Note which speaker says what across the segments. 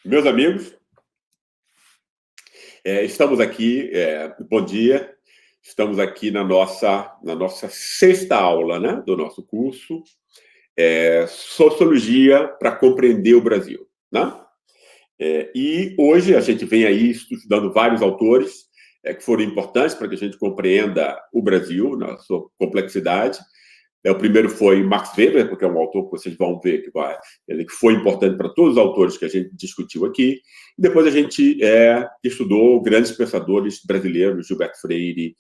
Speaker 1: Meus amigos, estamos aqui, bom dia, estamos aqui na nossa sexta aula, né, do nosso curso, Sociologia para Compreender o Brasil, né? E hoje a gente vem aí estudando vários autores que foram importantes para que a gente compreenda o Brasil na sua complexidade. O primeiro foi Max Weber, porque é um autor que vocês vão ver que foi importante para todos os autores que a gente discutiu aqui. E depois a gente estudou grandes pensadores brasileiros, Gilberto Freire,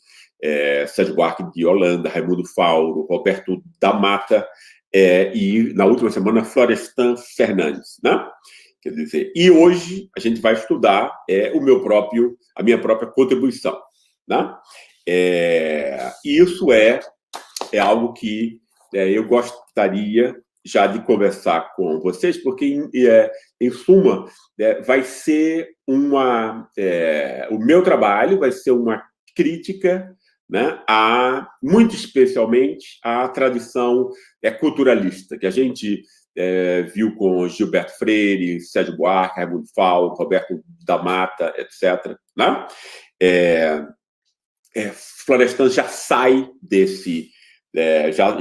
Speaker 1: Sérgio Buarque de Holanda, Raimundo Fauro, Roberto da Mata, e na última semana, Florestan Fernandes, né? Quer dizer, e hoje a gente vai estudar a minha própria contribuição, né? Isso é algo que eu gostaria já de conversar com vocês, porque, em suma, vai ser o meu trabalho vai ser uma crítica, né, muito especialmente à tradição culturalista, que a gente viu com Gilberto Freire, Sérgio Buarque, Raimundo Fauro, Roberto da Mata, etc. Né? Florestan já sai desse...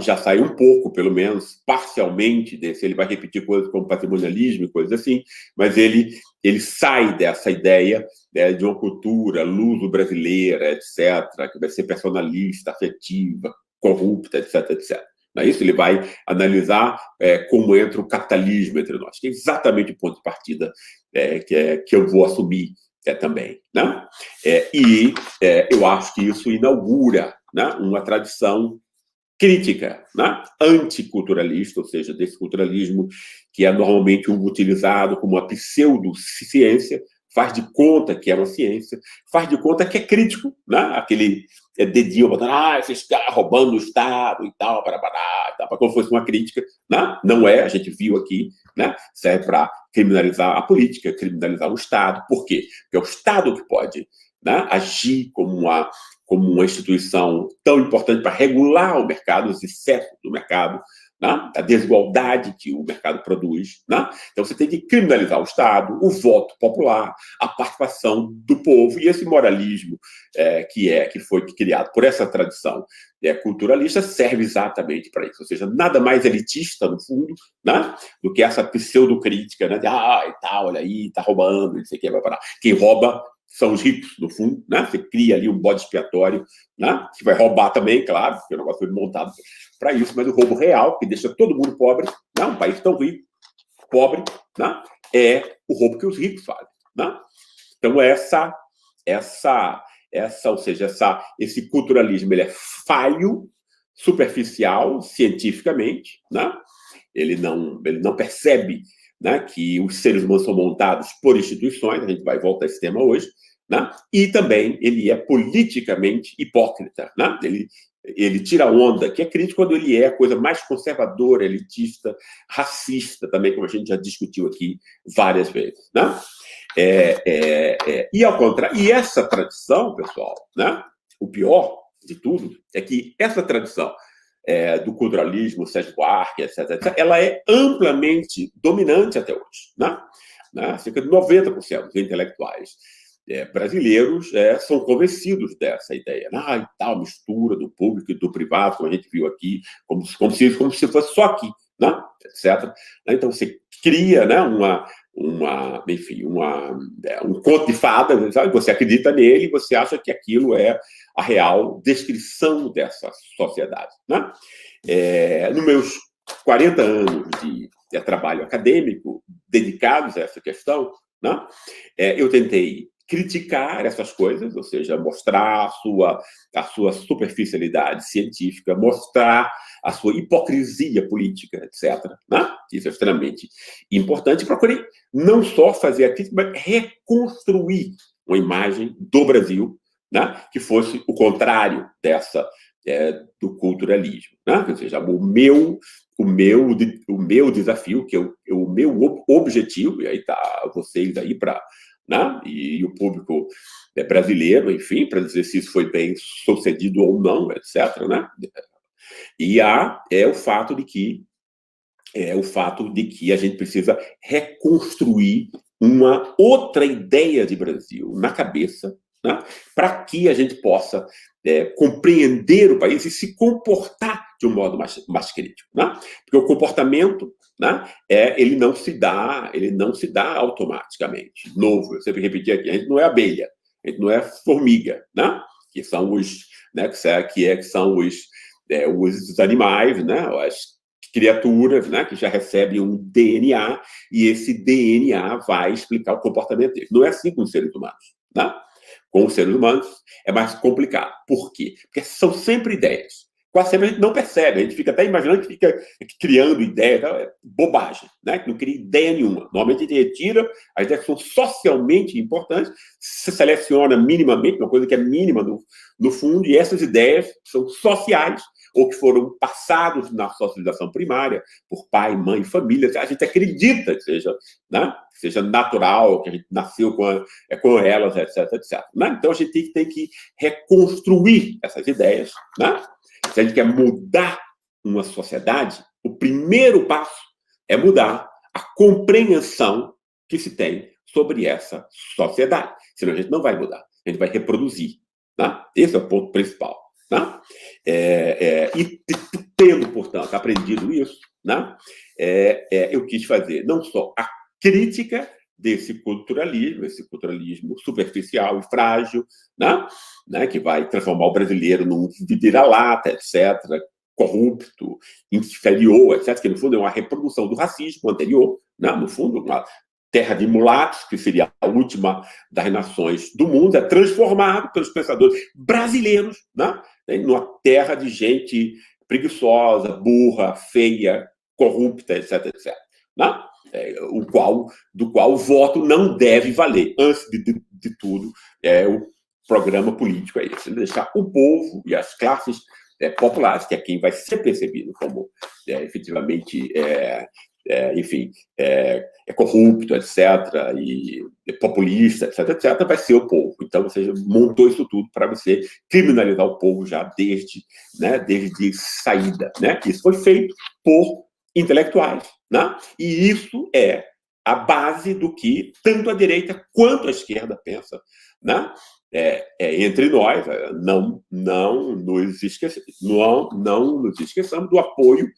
Speaker 1: já saiu um pouco, pelo menos, parcialmente desse. Ele vai repetir coisas como patrimonialismo e coisas assim, mas ele sai dessa ideia de uma cultura luso-brasileira, etc., que vai ser personalista, afetiva, corrupta, etc., etc. Não é isso? Ele vai analisar como entra o capitalismo entre nós, que é exatamente o ponto de partida que eu vou assumir também. Né? Eu acho que isso inaugura, né, uma tradição crítica, né, anticulturalista, ou seja, desse culturalismo que é normalmente utilizado como uma pseudociência, faz de conta que é uma ciência, faz de conta que é crítico, né? Aquele dedinho botando, esses caras roubando o Estado e tal, para como se fosse uma crítica, né? Não é, a gente viu aqui, né? Serve para criminalizar a política, criminalizar o Estado. Por quê? Porque é o Estado que pode, né, agir como uma instituição tão importante para regular o mercado, os excessos do mercado, né? A desigualdade que o mercado produz. Né? Então, você tem que criminalizar o Estado, o voto popular, a participação do povo, e esse moralismo que foi criado por essa tradição culturalista serve exatamente para isso. Ou seja, nada mais elitista, no fundo, né, do que essa pseudocrítica, né, de e tal, olha aí, está roubando, não sei o que, vai parar. Quem rouba são os ricos, no fundo, né? Você cria ali um bode expiatório, né, que vai roubar também, claro, porque o negócio foi montado para isso, mas o roubo real, que deixa todo mundo pobre, né, um país tão rico, pobre, né, é o roubo que os ricos fazem. Né? Então, ou seja, esse culturalismo ele é falho, superficial, cientificamente, né? Ele não percebe, né, que os seres humanos são montados por instituições, a gente vai voltar a esse tema hoje, né? E também ele é politicamente hipócrita. Né? Ele tira onda, que é crítico quando ele é a coisa mais conservadora, elitista, racista também, como a gente já discutiu aqui várias vezes. Né? E ao contrário, e essa tradição, pessoal, né? O pior de tudo é que essa tradição do culturalismo, Sérgio Buarque, etc., ela é amplamente dominante até hoje. Né? Cerca de 90% dos intelectuais brasileiros são convencidos dessa ideia. E tal, mistura do público e do privado, como a gente viu aqui, como se fosse só aqui, né? Etc. Então, você cria, né, um conto de fadas, sabe? Você acredita nele e você acha que aquilo é a real descrição dessa sociedade. Né? Nos meus 40 anos de trabalho acadêmico dedicados a essa questão, né, eu tentei criticar essas coisas, ou seja, mostrar a sua superficialidade científica, mostrar a sua hipocrisia política, etc. Né? Isso é extremamente importante. Procurei não só fazer a crítica, mas reconstruir uma imagem do Brasil, né, que fosse o contrário do culturalismo. Né? Ou seja, o meu desafio, o meu objetivo, e aí está vocês aí para... Né? E o público brasileiro, enfim, para dizer se isso foi bem sucedido ou não, etc. Né? E o fato de que a gente precisa reconstruir uma outra ideia de Brasil na cabeça, né, para que a gente possa compreender o país e se comportar de um modo mais crítico, né? Porque o comportamento, né, ele não se dá automaticamente. Novo, eu sempre repeti aqui, a gente não é abelha, a gente não é formiga, né? Que são os, né, que são os animais, né? As criaturas, né, que já recebem um DNA e esse DNA vai explicar o comportamento deles. Não é assim com os seres humanos, né? Com os seres humanos é mais complicado. Por quê? Porque são sempre ideias. Quase sempre a gente não percebe, a gente fica até imaginando que fica criando ideias, é bobagem, né? Que não cria ideia nenhuma. Normalmente a gente retira as ideias que são socialmente importantes, se seleciona minimamente, uma coisa que é mínima no fundo, e essas ideias são sociais, ou que foram passados na socialização primária por pai, mãe, família. A gente acredita que seja, né, que seja natural, que a gente nasceu com elas, etc, etc. Né? Então, a gente tem que reconstruir essas ideias. Né? Se a gente quer mudar uma sociedade, o primeiro passo é mudar a compreensão que se tem sobre essa sociedade. Senão a gente não vai mudar, a gente vai reproduzir. Né? Esse é o ponto principal. Né? E tendo, portanto, aprendido isso, né, eu quis fazer não só a crítica desse culturalismo, esse culturalismo superficial e frágil, né, que vai transformar o brasileiro num vira-lata, etc., corrupto, inferior, etc., que no fundo é uma reprodução do racismo anterior, né, no fundo, uma terra de mulatos, que seria a última das nações do mundo, é transformado pelos pensadores brasileiros, né, numa terra de gente preguiçosa, burra, feia, corrupta, etc, etc. Né? Do qual o voto não deve valer. Antes de tudo, o programa político é esse. Deixar o povo e as classes populares, que é quem vai ser percebido como efetivamente enfim, corrupto, etc., e populista, etc., etc., vai ser o povo. Então, você montou isso tudo para você criminalizar o povo já desde saída. Né? Isso foi feito por intelectuais. Né? E isso é a base do que tanto a direita quanto a esquerda pensa. Né? Entre nós, não nos esqueçamos do apoio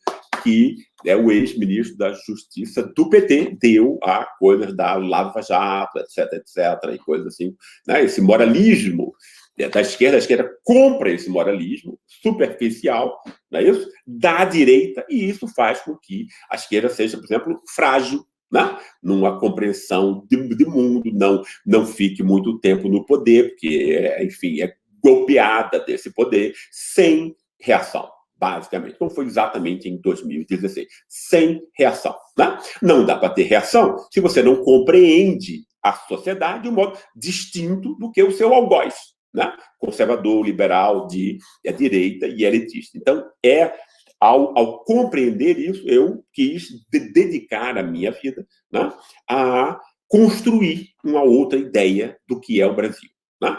Speaker 1: que o ex-ministro da Justiça do PT deu a coisas da Lava Jato, etc., etc., e coisas assim. Né? Esse moralismo da esquerda, a esquerda compra esse moralismo superficial, não é isso? Da direita, e isso faz com que a esquerda seja, por exemplo, frágil, né? Numa compreensão de mundo, não fique muito tempo no poder, porque, enfim, é golpeada desse poder sem reação. Basicamente, como foi exatamente em 2016, sem reação. Né? Não dá para ter reação se você não compreende a sociedade de um modo distinto do que o seu algoz, né? Conservador, liberal, de direita e elitista. Então, ao compreender isso, eu quis dedicar a minha vida, né, a construir uma outra ideia do que é o Brasil. Né?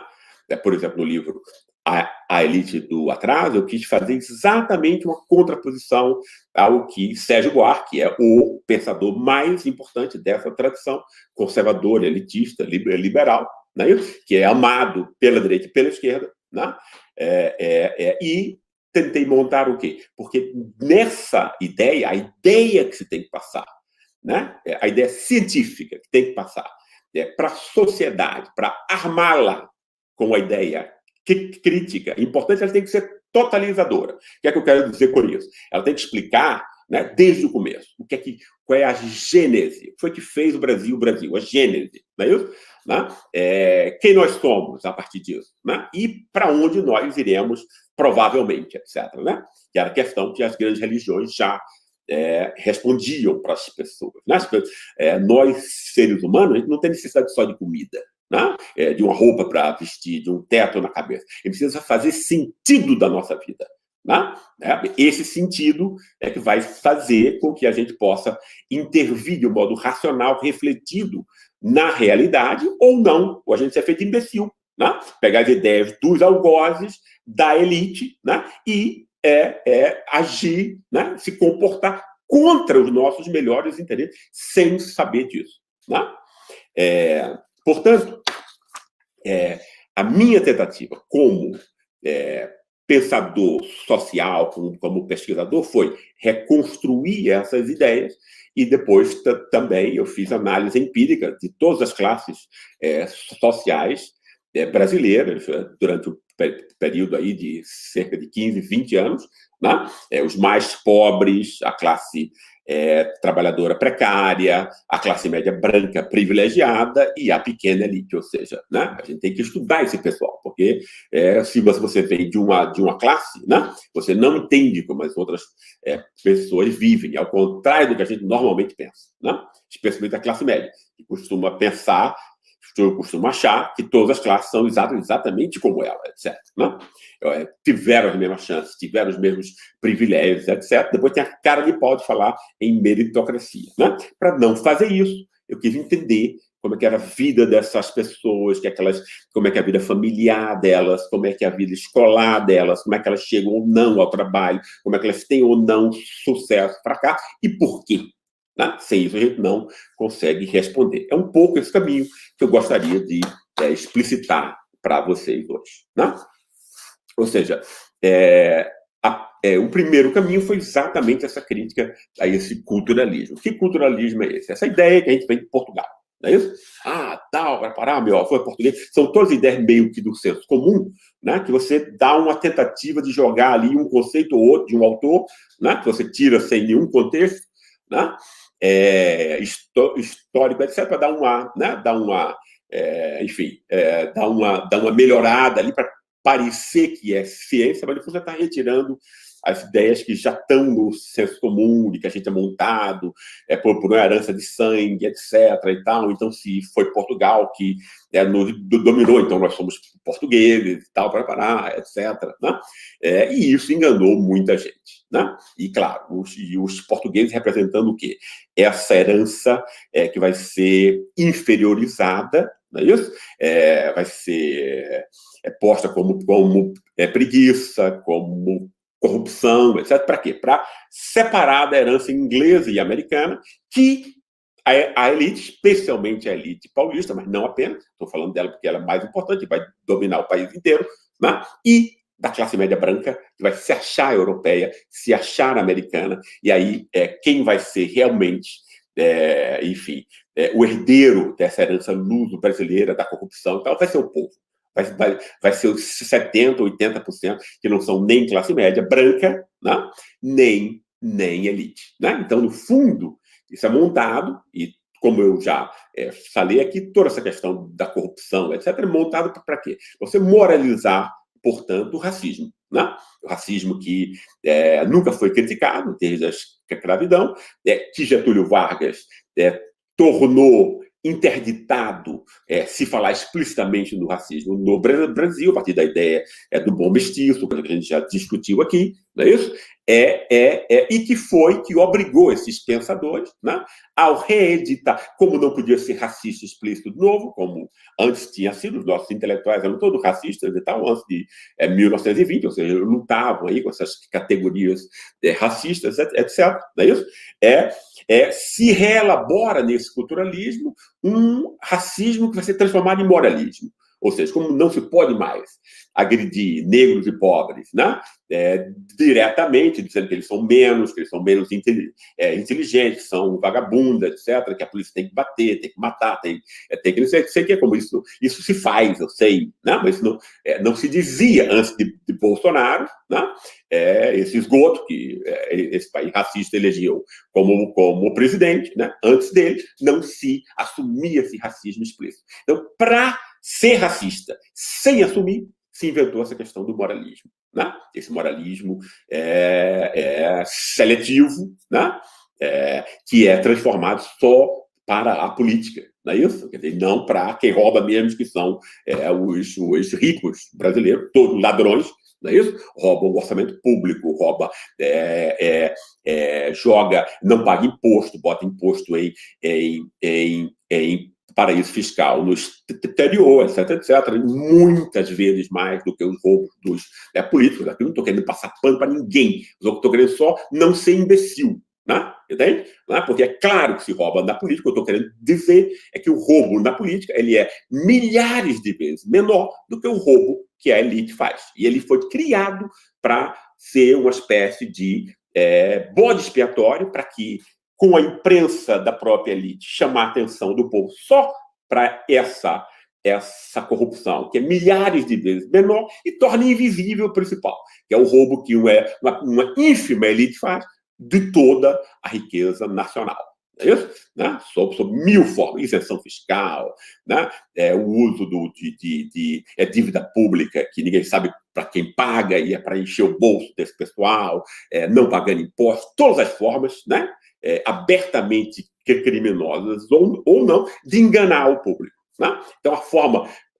Speaker 1: Por exemplo, no livro A Elite do Atraso, eu quis fazer exatamente uma contraposição ao que Sérgio Buarque é o pensador mais importante dessa tradição conservadora, elitista, liberal, né, que é amado pela direita e pela esquerda, né, e tentei montar o quê? Porque nessa ideia, a ideia que se tem que passar, né, a ideia científica que tem que passar para a sociedade, para armá-la com a ideia crítica, importante, ela tem que ser totalizadora. O que é que eu quero dizer com isso? Ela tem que explicar, né, desde o começo, qual é a gênese, o que foi que fez o Brasil, a gênese, não é isso? Né? Quem nós somos a partir disso, né? E para onde nós iremos, provavelmente, etc. Né? Que era a questão que as grandes religiões já respondiam para as pessoas. Né? Nós, seres humanos, a gente não tem necessidade só de comida, né? De uma roupa para vestir, de um teto na cabeça. Ele precisa fazer sentido da nossa vida. Né? Esse sentido é que vai fazer com que a gente possa intervir de um modo racional, refletido na realidade, ou não, ou a gente ser feito imbecil. Né? Pegar as ideias dos algozes, da elite, né? E agir, né? Se comportar contra os nossos melhores interesses, sem saber disso. Né? Portanto, a minha tentativa como pensador social, como pesquisador, foi reconstruir essas ideias e depois também eu fiz análise empírica de todas as classes sociais brasileiras durante o período aí de cerca de 15, 20 anos, né? Os mais pobres, a classe trabalhadora precária, a classe média branca privilegiada e a pequena elite, ou seja, né? A gente tem que estudar esse pessoal, porque se você vem de uma classe, né? Você não entende como as outras pessoas vivem, ao contrário do que a gente normalmente pensa, né? Especialmente a classe média, que costuma pensar, eu costumo achar que todas as classes são exatamente como ela, etc. Né? Tiveram as mesmas chances, tiveram os mesmos privilégios, etc. Depois tem a cara de pau de falar em meritocracia. Né? Para não fazer isso, eu quis entender como é que era a vida dessas pessoas, como é que é a vida familiar delas, como é que é a vida escolar delas, como é que elas chegam ou não ao trabalho, como é que elas têm ou não sucesso para cá e por quê. Né? Sem isso, a gente não consegue responder. É um pouco esse caminho que eu gostaria de explicitar para vocês hoje. Né? Ou seja, o primeiro caminho foi exatamente essa crítica a esse culturalismo. Que culturalismo é esse? Essa ideia que a gente vem de Portugal. Não é isso? Tal, para parar, meu avô é português. São todas ideias meio que do senso comum, né? Que você dá uma tentativa de jogar ali um conceito ou outro de um autor, né? Que você tira sem nenhum contexto, né? Histórico, etc., para dar uma, né? Dar uma melhorada ali para parecer que é ciência, mas depois você está retirando as ideias que já estão no senso comum, de que a gente é montado por uma herança de sangue, etc. E tal. Então, se foi Portugal que nos dominou, então nós somos portugueses, e tal, para parar, etc. Né? E isso enganou muita gente. Né? E, claro, os portugueses representando o quê? Essa herança que vai ser inferiorizada, não é isso? Vai ser posta como preguiça, como corrupção, etc. Para quê? Para separar da herança inglesa e americana, que a elite, especialmente a elite paulista, mas não apenas, estou falando dela porque ela é mais importante, vai dominar o país inteiro, né? E da classe média branca, que vai se achar europeia, se achar americana, e aí quem vai ser realmente, o herdeiro dessa herança luso-brasileira, da corrupção, então vai ser o povo. Vai ser os 70%, 80% que não são nem classe média branca, né? nem elite. Né? Então, no fundo, isso é montado, e como eu já falei aqui, toda essa questão da corrupção, etc., é montado para quê? Você moralizar, portanto, o racismo. Né? O racismo que nunca foi criticado desde a escravidão, que Getúlio Vargas tornou interditado se falar explicitamente do racismo no Brasil, a partir da ideia do bom mestiço, que a gente já discutiu aqui, não é isso? E que obrigou esses pensadores, né, ao reeditar, como não podia ser racista explícito de novo, como antes tinha sido, os nossos intelectuais eram todos racistas e tal, antes de 1920, ou seja, lutavam aí com essas categorias racistas, etc. Não é isso? Se reelabora nesse culturalismo um racismo que vai ser transformado em moralismo. Ou seja, como não se pode mais agredir negros e pobres, né? Diretamente, dizendo que eles são menos inteligentes, são vagabundas, etc., que a polícia tem que bater, tem que matar, tem que não sei o que é como isso se faz, eu sei, né? Mas não se dizia antes de Bolsonaro, né? Esse esgoto que esse país racista elegeu como presidente, né? Antes dele, não se assumia esse racismo explícito. Então, para ser racista sem assumir, se inventou essa questão do moralismo. Né? Esse moralismo seletivo, né? Que é transformado só para a política, não é isso? Quer dizer, não para quem rouba mesmo, que são os ricos brasileiros, todos ladrões, não é isso? Rouba o orçamento público, rouba, joga, não paga imposto, bota imposto em paraíso fiscal no exterior, etc., muitas vezes mais do que os roubos dos políticos. Aqui não estou querendo passar pano para ninguém, estou querendo só não ser imbecil. Né? entende? Porque é claro que se rouba na política. O que eu estou querendo dizer é que o roubo na política ele é milhares de vezes menor do que o roubo que a elite faz. E ele foi criado para ser uma espécie de bode expiatório para que, com a imprensa da própria elite, chamar a atenção do povo só para essa corrupção, que é milhares de vezes menor, e torna invisível o principal, que é o roubo que uma ínfima elite faz de toda a riqueza nacional. É isso? Né? Sob mil formas. Isenção fiscal, né? O uso de dívida pública, que ninguém sabe para quem paga, e é para encher o bolso desse pessoal, não pagando impostos, todas as formas, né? Abertamente criminosas ou não, de enganar o público. Né? Então, a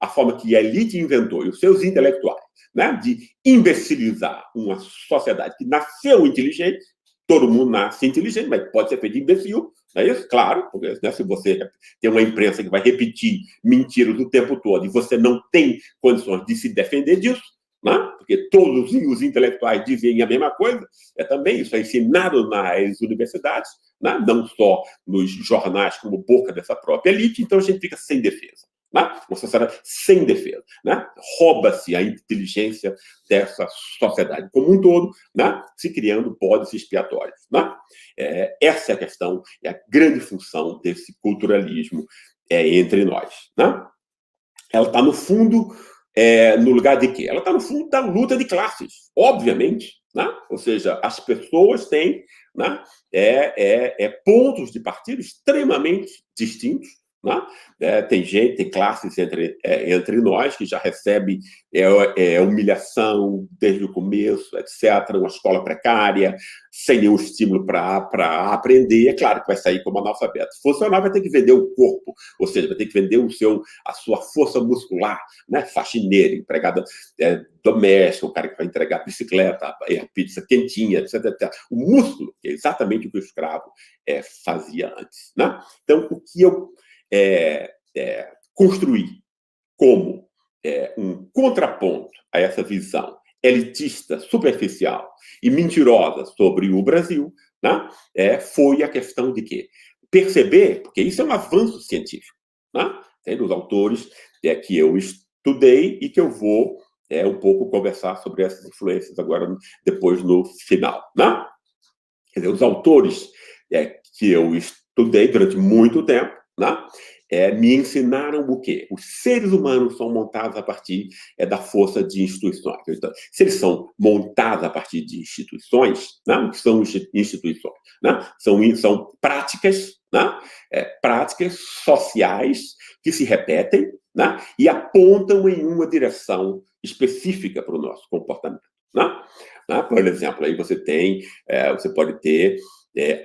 Speaker 1: forma que a elite inventou, e os seus intelectuais, né, de imbecilizar uma sociedade que nasceu inteligente. Todo mundo nasce inteligente, mas pode ser feito de imbecil, não é isso? Claro, porque, né, se você tem uma imprensa que vai repetir mentiras o tempo todo e você não tem condições de se defender disso, né? Porque todos os intelectuais dizem a mesma coisa, também isso é ensinado nas universidades, né? Não só nos jornais como boca dessa própria elite, então a gente fica sem defesa. Né? Uma sociedade sem defesa. Né? Rouba-se a inteligência dessa sociedade como um todo, né? Se criando bodes expiatórios. Né? Essa é a questão, é a grande função desse culturalismo entre nós. Né? Ela está, no fundo, no lugar de quê? Ela está, no fundo, da luta de classes, obviamente. Né? Ou seja, as pessoas têm, né, pontos de partida extremamente distintos. Né? Tem classes entre nós que já recebe humilhação desde o começo, etc., uma escola precária, sem nenhum estímulo para aprender. É claro que vai sair como analfabeto. Funcional vai ter que vender o corpo, ou seja, vai ter que vender a sua força muscular, né? Faxineira, empregada doméstica, o cara que vai entregar a bicicleta, a pizza quentinha, etc., etc. O músculo, que é exatamente o que o escravo fazia antes. Né? Então, o que eu construir como um contraponto a essa visão elitista, superficial e mentirosa sobre o Brasil, né? Foi a questão de quê? Perceber, porque isso é um avanço científico, né? Tem dos autores que eu estudei e que eu vou um pouco conversar sobre essas influências agora, depois no final. Né? Quer dizer, os autores que eu estudei durante muito tempo, né? Me ensinaram o quê? Os seres humanos são montados a partir da força de instituições. Então, se eles são montados a partir de instituições, né? O que são instituições? Né? São práticas, né? Práticas sociais que se repetem, né? E apontam em uma direção específica para o nosso comportamento. Né? Por exemplo, aí você pode ter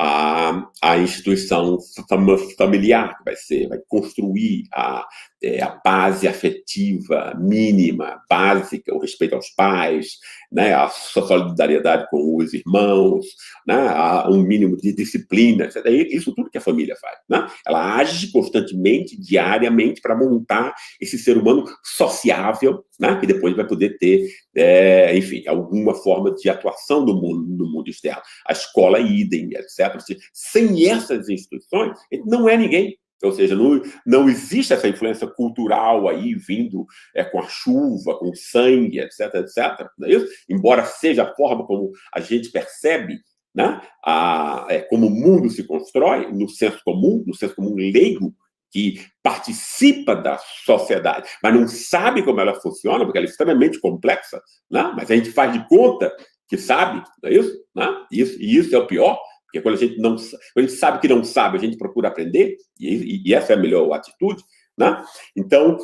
Speaker 1: a instituição familiar, que vai construir a base afetiva mínima, básica, o respeito aos pais, né, a solidariedade com os irmãos, né, um mínimo de disciplina, etc. Isso tudo que a família faz. Né? Ela age constantemente, diariamente, para montar esse ser humano sociável, né, que depois vai poder ter, enfim, alguma forma de atuação no mundo externo. A escola, idem, etc. Sem essas instituições, ele não é ninguém. Ou seja, não existe essa influência cultural aí vindo com a chuva, com sangue, etc., etc. Não é isso? Embora seja a forma como a gente percebe, né, como o mundo se constrói, no senso comum leigo, que participa da sociedade, mas não sabe como ela funciona, porque ela é extremamente complexa, né? Mas a gente faz de conta que sabe, não é isso? Né? Isso é o pior. Porque quando a gente sabe que não sabe, a gente procura aprender, e essa é a melhor atitude. Né? Então,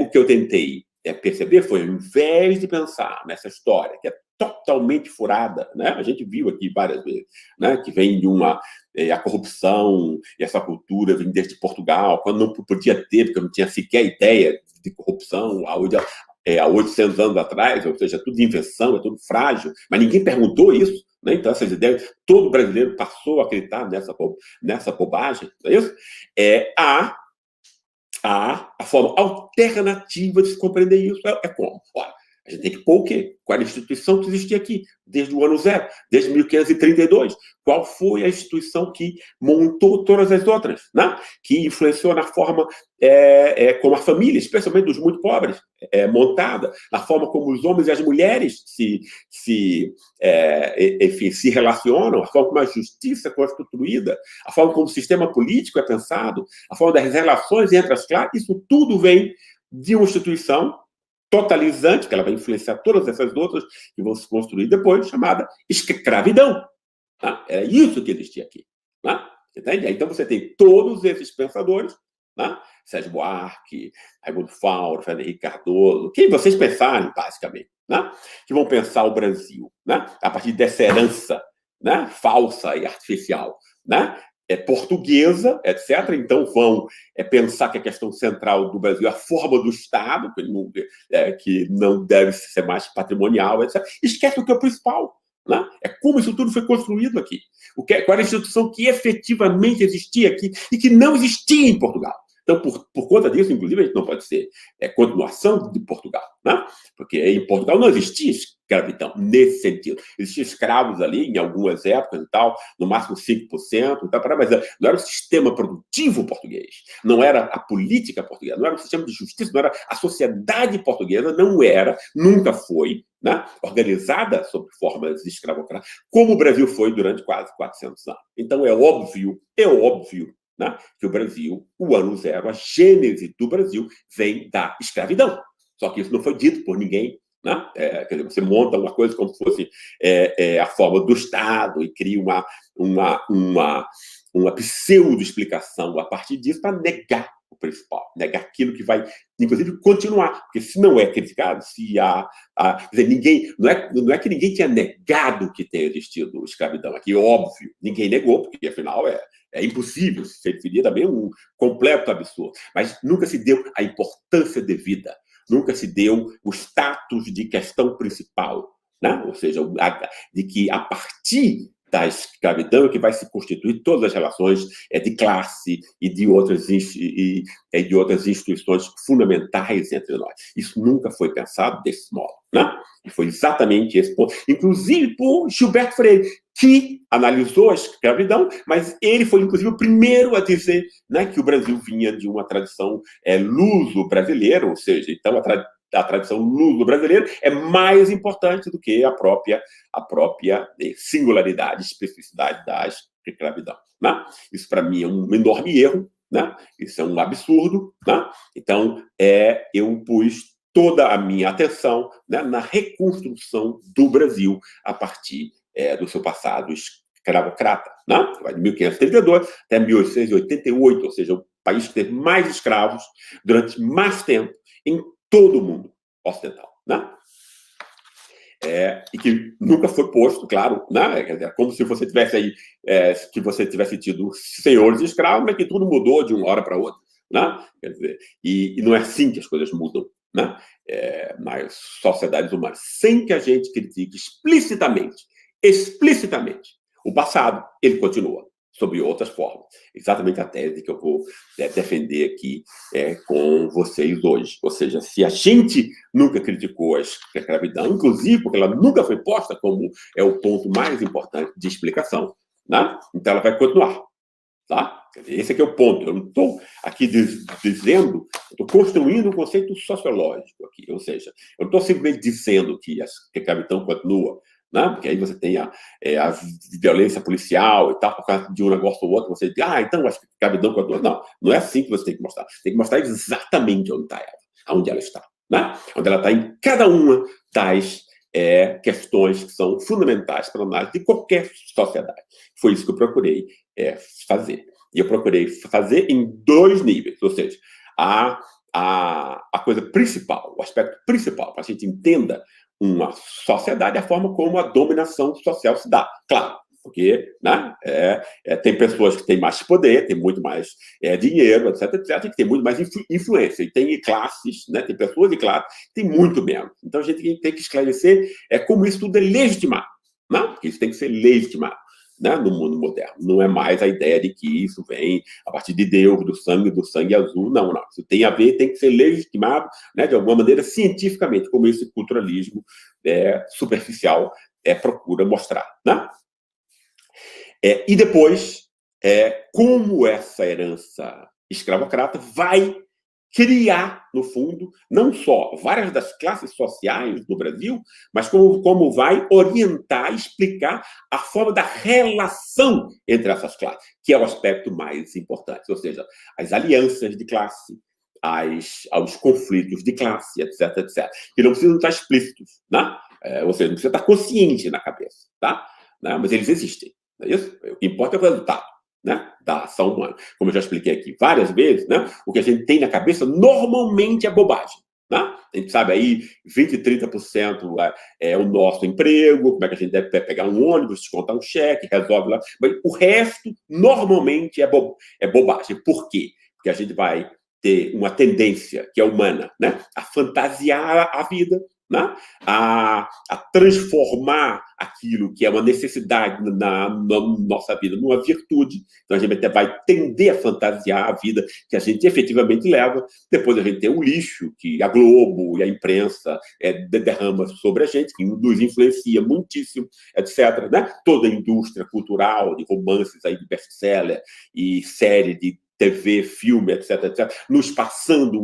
Speaker 1: o que eu tentei perceber foi, ao invés de pensar nessa história, que é totalmente furada, né? A gente viu aqui várias vezes, né? Que vem de a corrupção e essa cultura vem desde Portugal, quando não podia ter, porque não tinha sequer ideia de corrupção há 800 anos atrás, ou seja, tudo invenção, é tudo frágil, mas ninguém perguntou isso. Né? Então, essas ideias, todo brasileiro passou a acreditar nessa bobagem, não é isso? A forma alternativa de se compreender isso como? Olha, A gente tem que pôr o quê? Qual era a instituição que existia aqui, desde o ano zero, desde 1532? Qual foi a instituição que montou todas as outras, né? Que influenciou na forma como a família, especialmente dos muito pobres, é montada, na forma como os homens e as mulheres enfim, se relacionam, a forma como a justiça é constituída, a forma como o sistema político é pensado, a forma das relações entre as classes, isso tudo vem de uma instituição totalizante, que ela vai influenciar todas essas outras que vão se construir depois, chamada escravidão. Tá? Era isso que existia aqui. Tá? Entende? Então você tem todos esses pensadores, tá? Sérgio Buarque, Raimundo Fauro, Fernando Henrique Cardoso, quem vocês pensarem, basicamente, né? Que vão pensar o Brasil, né? A partir dessa herança, né? Falsa e artificial, né? Portuguesa, etc. Então vão pensar que a questão central do Brasil é a forma do Estado, que não deve ser mais patrimonial, etc. Esquece o que é o principal. Né? É como isso tudo foi construído aqui. Qual era a instituição que efetivamente existia aqui e que não existia em Portugal. Então, por conta disso, inclusive, a gente não pode ser continuação de Portugal, né? Porque em Portugal não existia escravidão nesse sentido. Existiam escravos ali em algumas épocas e tal, no máximo 5% e tal, mas não era o sistema produtivo português, não era a política portuguesa, não era o sistema de justiça, não era a sociedade portuguesa, não era, nunca foi, né, organizada sob formas escravocratas, como o Brasil foi durante quase 400 anos. Então, é óbvio, né, que o Brasil, o ano zero, a gênese do Brasil vem da escravidão. Só que isso não foi dito por ninguém. Né? Quer dizer, você monta uma coisa como se fosse a forma do Estado e cria uma pseudo-explicação a partir disso para negar o principal, negar aquilo que vai, inclusive, continuar. Porque se não é criticado, se quer dizer, ninguém, não é que ninguém tinha negado que tenha existido escravidão aqui, óbvio, ninguém negou, porque afinal é impossível, seria também um completo absurdo. Mas nunca se deu a importância devida, nunca se deu o status de questão principal, né? Ou seja, de que a partir da escravidão é que vai se constituir todas as relações de classe e de outras instituições fundamentais entre nós. Isso nunca foi pensado desse modo, né? E foi exatamente esse ponto, inclusive por Gilberto Freire, que analisou a escravidão, mas ele foi, inclusive, o primeiro a dizer, né, que o Brasil vinha de uma tradição luso-brasileira, ou seja, então a tradição luso-brasileira é mais importante do que a própria singularidade, especificidade da escravidão. Né? Isso, para mim, é um enorme erro, né? Isso é um absurdo. Né? Então, eu pus toda a minha atenção, né, na reconstrução do Brasil a partir do seu passado escravocrata, né? Vai de 1532 até 1888, ou seja, o país que teve mais escravos durante mais tempo em todo o mundo ocidental, né? E que nunca foi posto, claro, né? Como se você tivesse aí, que você tivesse tido senhores escravos, mas que tudo mudou de uma hora para outra, né? Quer dizer, e não é assim que as coisas mudam, né? Nas sociedades humanas, sem que a gente critique explicitamente o passado, ele continua sob outras formas. Exatamente a tese que eu vou defender aqui com vocês hoje. Ou seja, se a gente nunca criticou a escravidão, inclusive porque ela nunca foi posta como o ponto mais importante de explicação, né? Então ela vai continuar. Tá? Esse aqui é o ponto. Eu não estou aqui dizendo, estou construindo um conceito sociológico aqui. Ou seja, eu não estou simplesmente dizendo que a escravidão continua, né? Porque aí você tem a violência policial e tal, por causa de um negócio ou outro, você diz, então a escravidão continua. Não, não é assim que você tem que mostrar. Você tem que mostrar exatamente onde está ela, onde ela está. Né? Onde ela está em cada uma das questões que são fundamentais para a análise de qualquer sociedade. Foi isso que eu procurei fazer. E eu procurei fazer em 2 níveis, ou seja, a coisa principal, o aspecto principal, para a gente entenda uma sociedade, é a forma como a dominação social se dá. Claro, porque, né, tem pessoas que têm mais poder, têm muito mais dinheiro, etc, e que têm muito mais influência. E tem classes, né, tem pessoas e classes que têm muito menos. Então, a gente tem que esclarecer como isso tudo é legitimado. Né? Porque isso tem que ser legitimado. né, no mundo moderno. Não é mais a ideia de que isso vem a partir de Deus, do sangue azul. Não, não. Isso tem a ver, tem que ser legitimado, né, de alguma maneira, cientificamente, como esse culturalismo superficial procura mostrar. Né? E depois, como essa herança escravocrata vai criar, no fundo, não só várias das classes sociais do Brasil, mas como vai orientar, explicar a forma da relação entre essas classes, que é o aspecto mais importante, ou seja, as alianças de classe, aos conflitos de classe, etc., etc., que não precisam estar explícitos, né? Ou seja, não precisa estar consciente na cabeça, tá? Né? Mas eles existem, não é isso? O que importa é o resultado, né, da ação humana. Como eu já expliquei aqui várias vezes, né, o que a gente tem na cabeça normalmente é bobagem. Né? A gente sabe aí, 20%, 30% é o nosso emprego, como é que a gente deve pegar um ônibus, descontar um cheque, resolve lá. Mas o resto, normalmente, é bobagem. Por quê? Porque a gente vai ter uma tendência, que é humana, né, a fantasiar a vida, né? A transformar aquilo que é uma necessidade na nossa vida numa virtude. Então, a gente até vai tender a fantasiar a vida que a gente efetivamente leva. Depois, a gente tem o lixo que a Globo e a imprensa derrama sobre a gente, que nos influencia muitíssimo, etc. Né? Toda a indústria cultural de romances aí de best-seller e série de TV, filme, etc., etc., nos passando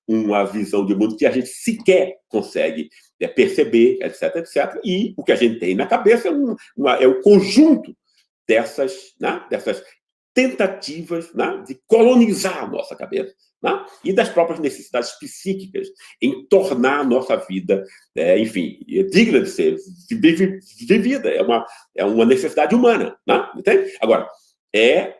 Speaker 1: uma visão de mundo que a gente sequer consegue perceber, etc., etc. E o que a gente tem na cabeça é o conjunto dessas tentativas, né, de colonizar a nossa cabeça, né, e das próprias necessidades psíquicas em tornar a nossa vida, enfim, digna de ser vivida. É uma necessidade humana. Né? Entende? Agora, é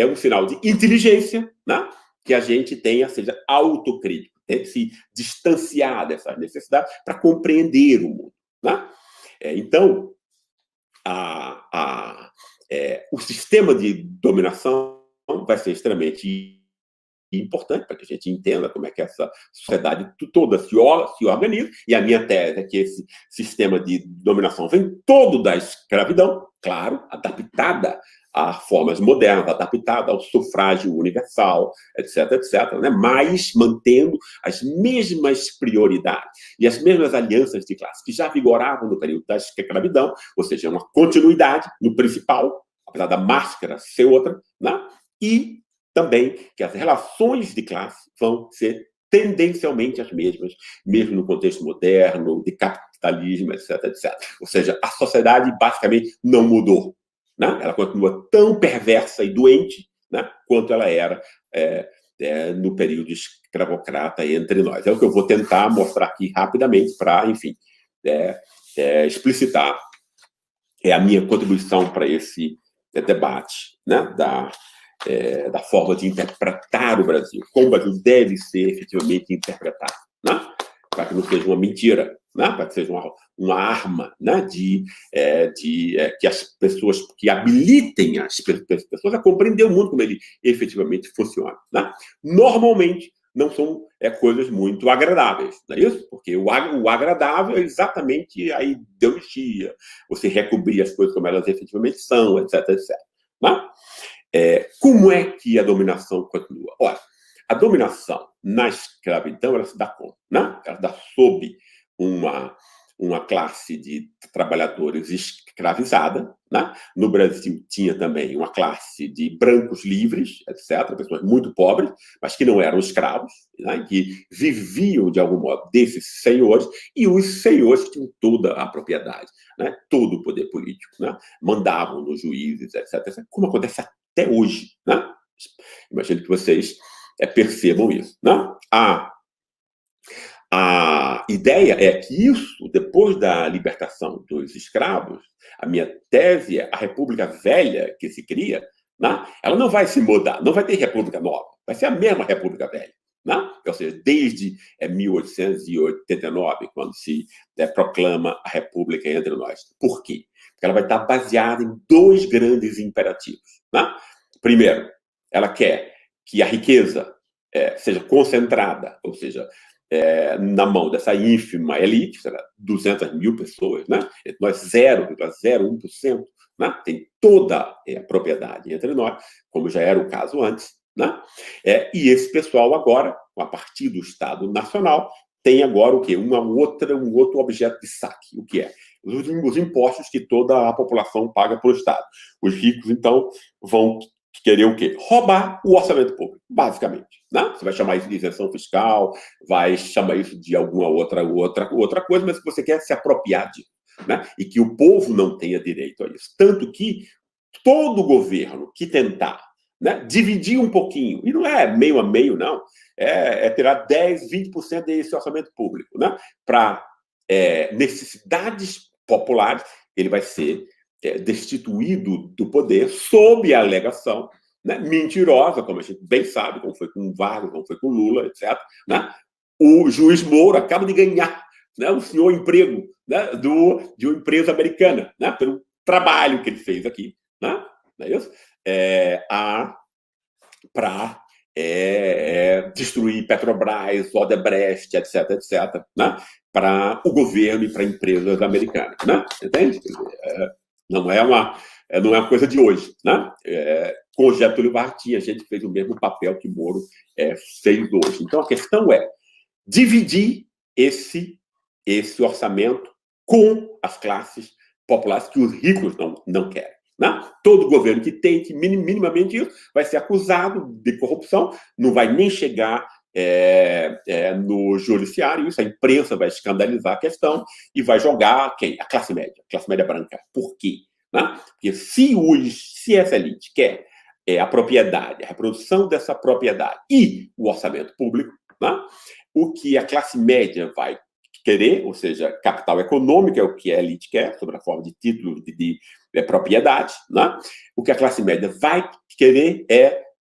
Speaker 1: um sinal de inteligência, né, que a gente tenha, seja autocrítico, tem que se distanciar dessas necessidades para compreender o mundo. Né? Então, o sistema de dominação vai ser extremamente importante para que a gente entenda como é que essa sociedade toda se organiza, e a minha tese é que esse sistema de dominação vem todo da escravidão, claro, adaptada a formas modernas, adaptada ao sufrágio universal, etc., etc., né? Mas mantendo as mesmas prioridades e as mesmas alianças de classe que já vigoravam no período da escravidão, ou seja, uma continuidade no principal, apesar da máscara ser outra, né? E também que as relações de classe vão ser tendencialmente as mesmas, mesmo no contexto moderno, de capitalismo, etc., etc. Ou seja, a sociedade basicamente não mudou. Né? Ela continua tão perversa e doente, né, quanto ela era no período escravocrata entre nós. É o que eu vou tentar mostrar aqui rapidamente para, enfim, explicitar a minha contribuição para esse debate, né, da forma de interpretar o Brasil, como o Brasil deve ser efetivamente interpretado, né? Para que não seja uma mentira, né? Para que seja uma arma, né? Que as pessoas, que habilitem as pessoas a compreender o mundo como ele efetivamente funciona. Né? Normalmente, não são coisas muito agradáveis, não é isso? Porque o agradável é exatamente a ideologia, você recobrir as coisas como elas efetivamente são, etc., etc. Né? Como é que a dominação continua? Olha, a dominação na escravidão, ela se dá como? Né? Ela se dá sob uma classe de trabalhadores escravizada. Né? No Brasil tinha também uma classe de brancos livres, etc., pessoas muito pobres, mas que não eram escravos, né? Que viviam, de algum modo, desses senhores, e os senhores tinham toda a propriedade, né? Todo o poder político, né? Mandavam nos juízes, etc., etc., como acontece até hoje. Né? Imagino que vocês percebam isso. Né? A ideia é que isso, depois da libertação dos escravos, a minha tese é a República Velha que se cria, né? Ela não vai se mudar, não vai ter República Nova, vai ser a mesma República Velha. Né? Ou seja, desde 1889, quando se proclama a República entre nós. Por quê? Porque ela vai estar baseada em dois grandes imperativos. Né? Primeiro, ela quer que a riqueza seja concentrada, ou seja, na mão dessa ínfima elite, será 200 mil pessoas, né? Nós 0,01%, né? Tem toda a propriedade entre nós, como já era o caso antes, né? E esse pessoal agora, a partir do Estado Nacional, tem agora o quê? Um outro objeto de saque. O que é? Os impostos que toda a população paga para o Estado. Os ricos, então, vão querer o quê? Roubar o orçamento público, basicamente. Né? Você vai chamar isso de isenção fiscal, vai chamar isso de alguma outra coisa, mas você quer se apropriar disso. Né? E que o povo não tenha direito a isso. Tanto que todo governo que tentar, né, dividir um pouquinho, e não é meio a meio, não, é tirar 10%, 20% desse orçamento público, né, para necessidades populares, ele vai ser destituído do poder sob a alegação, né, mentirosa, como a gente bem sabe, como foi com Vargas, como foi com Lula, etc. Né? O juiz Moro acaba de ganhar, né, o senhor emprego, né, de uma empresa americana, né, pelo trabalho que ele fez aqui. Né? Não é isso? Para destruir Petrobras, Odebrecht, etc., etc., né? Para o governo e para empresas americanas. Né? Entende? Não é uma coisa de hoje. Né? Com o Getúlio Vargas, a gente fez o mesmo papel que Moro fez hoje. Então, a questão é dividir esse orçamento com as classes populares que os ricos não querem. Né? Todo governo que tente minimamente isso vai ser acusado de corrupção, não vai nem chegar no judiciário, isso a imprensa vai escandalizar a questão e vai jogar quem? A classe média branca. Por quê? Né? Porque se essa elite quer a propriedade, a reprodução dessa propriedade e o orçamento público, né? O que a classe média vai querer, ou seja, capital econômico é o que a elite quer, sob a forma de títulos de propriedade, né? O que a classe média vai querer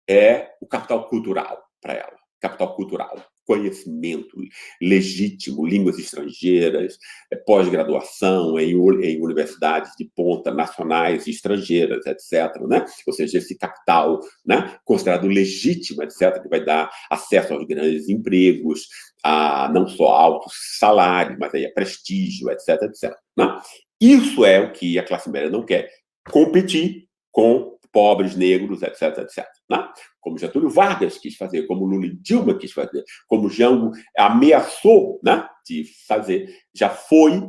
Speaker 1: é o capital cultural para ela. Capital cultural, conhecimento legítimo, línguas estrangeiras, pós-graduação em universidades de ponta nacionais e estrangeiras, etc. Né? Ou seja, esse capital, né, considerado legítimo, etc., que vai dar acesso aos grandes empregos, a não só altos salários, mas aí a prestígio, etc., etc. Né? Isso é o que a classe média não quer, competir com pobres, negros, etc., etc. Né? Como Getúlio Vargas quis fazer, como Lula e Dilma quis fazer, como Jango ameaçou, né, de fazer, já foi,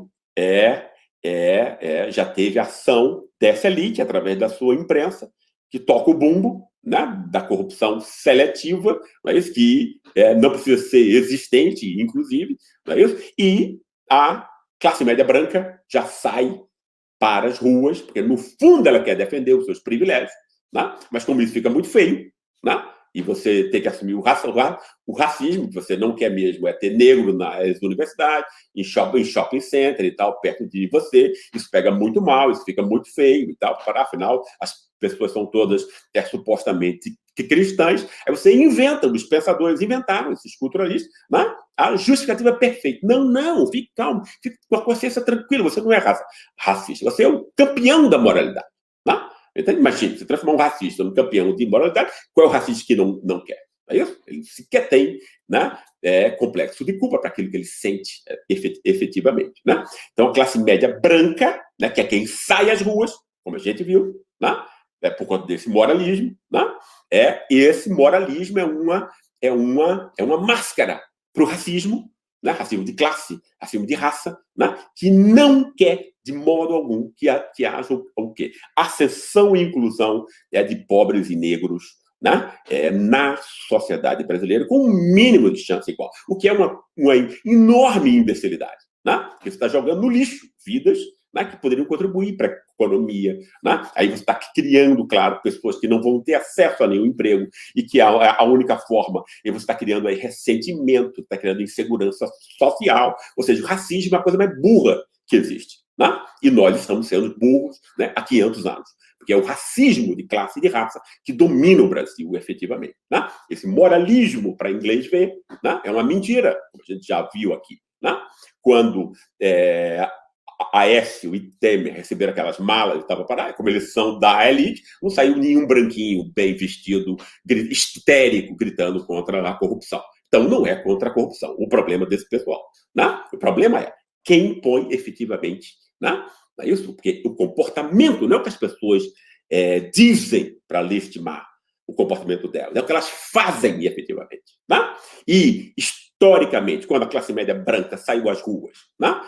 Speaker 1: já teve ação dessa elite, através da sua imprensa, que toca o bumbo, né, da corrupção seletiva, mas que não precisa ser existente, inclusive, não é isso? E a classe média branca já sai para as ruas, porque no fundo ela quer defender os seus privilégios, né? Mas como isso fica muito feio, né? E você tem que assumir o racismo, que você não quer mesmo ter negro nas universidades, em shopping center e tal, perto de você, isso pega muito mal, isso fica muito feio e tal, afinal, as pessoas são todas supostamente cristãs, aí você inventa, os pensadores inventaram, esses culturalistas, né? A justificativa é perfeita. Não, fique calmo, fique com a consciência tranquila, você não é racista, você é o campeão da moralidade. Né? Então, imagina, você transformar um racista num campeão de moralidade, qual é o racista que não quer? É isso? Ele sequer tem, né, complexo de culpa para aquilo que ele sente efetivamente. Né? Então, a classe média branca, né, que é quem sai às ruas, como a gente viu, né, por conta desse moralismo, né, esse moralismo é uma máscara para o racismo, né, racismo de classe, racismo de raça, né, que não quer de modo algum que haja o quê? Ascensão e inclusão de pobres e negros, né, na sociedade brasileira com um mínimo de chance igual, o que é uma enorme imbecilidade, né? Porque você está jogando no lixo vidas, né, que poderiam contribuir para a economia. Né? Aí você está criando, claro, pessoas que não vão ter acesso a nenhum emprego e que a única forma é você está criando aí ressentimento, está criando insegurança social, ou seja, o racismo é a coisa mais burra que existe. Né? E nós estamos sendo burros, né, há 500 anos. Porque é o racismo de classe e de raça que domina o Brasil, efetivamente. Né? Esse moralismo, para inglês ver, né, é uma mentira, como a gente já viu aqui. Né? Quando Aécio e Temer receberam aquelas malas e estavam para como eles são da elite, não saiu nenhum branquinho bem vestido, histérico, gritando contra a corrupção. Então, não é contra a corrupção o problema desse pessoal. Né? O problema é quem põe efetivamente, né, Não é isso? Porque o comportamento não é o que as pessoas dizem para legitimar o comportamento delas, é o que elas fazem efetivamente. Né? E, historicamente, quando a classe média branca saiu às ruas, né?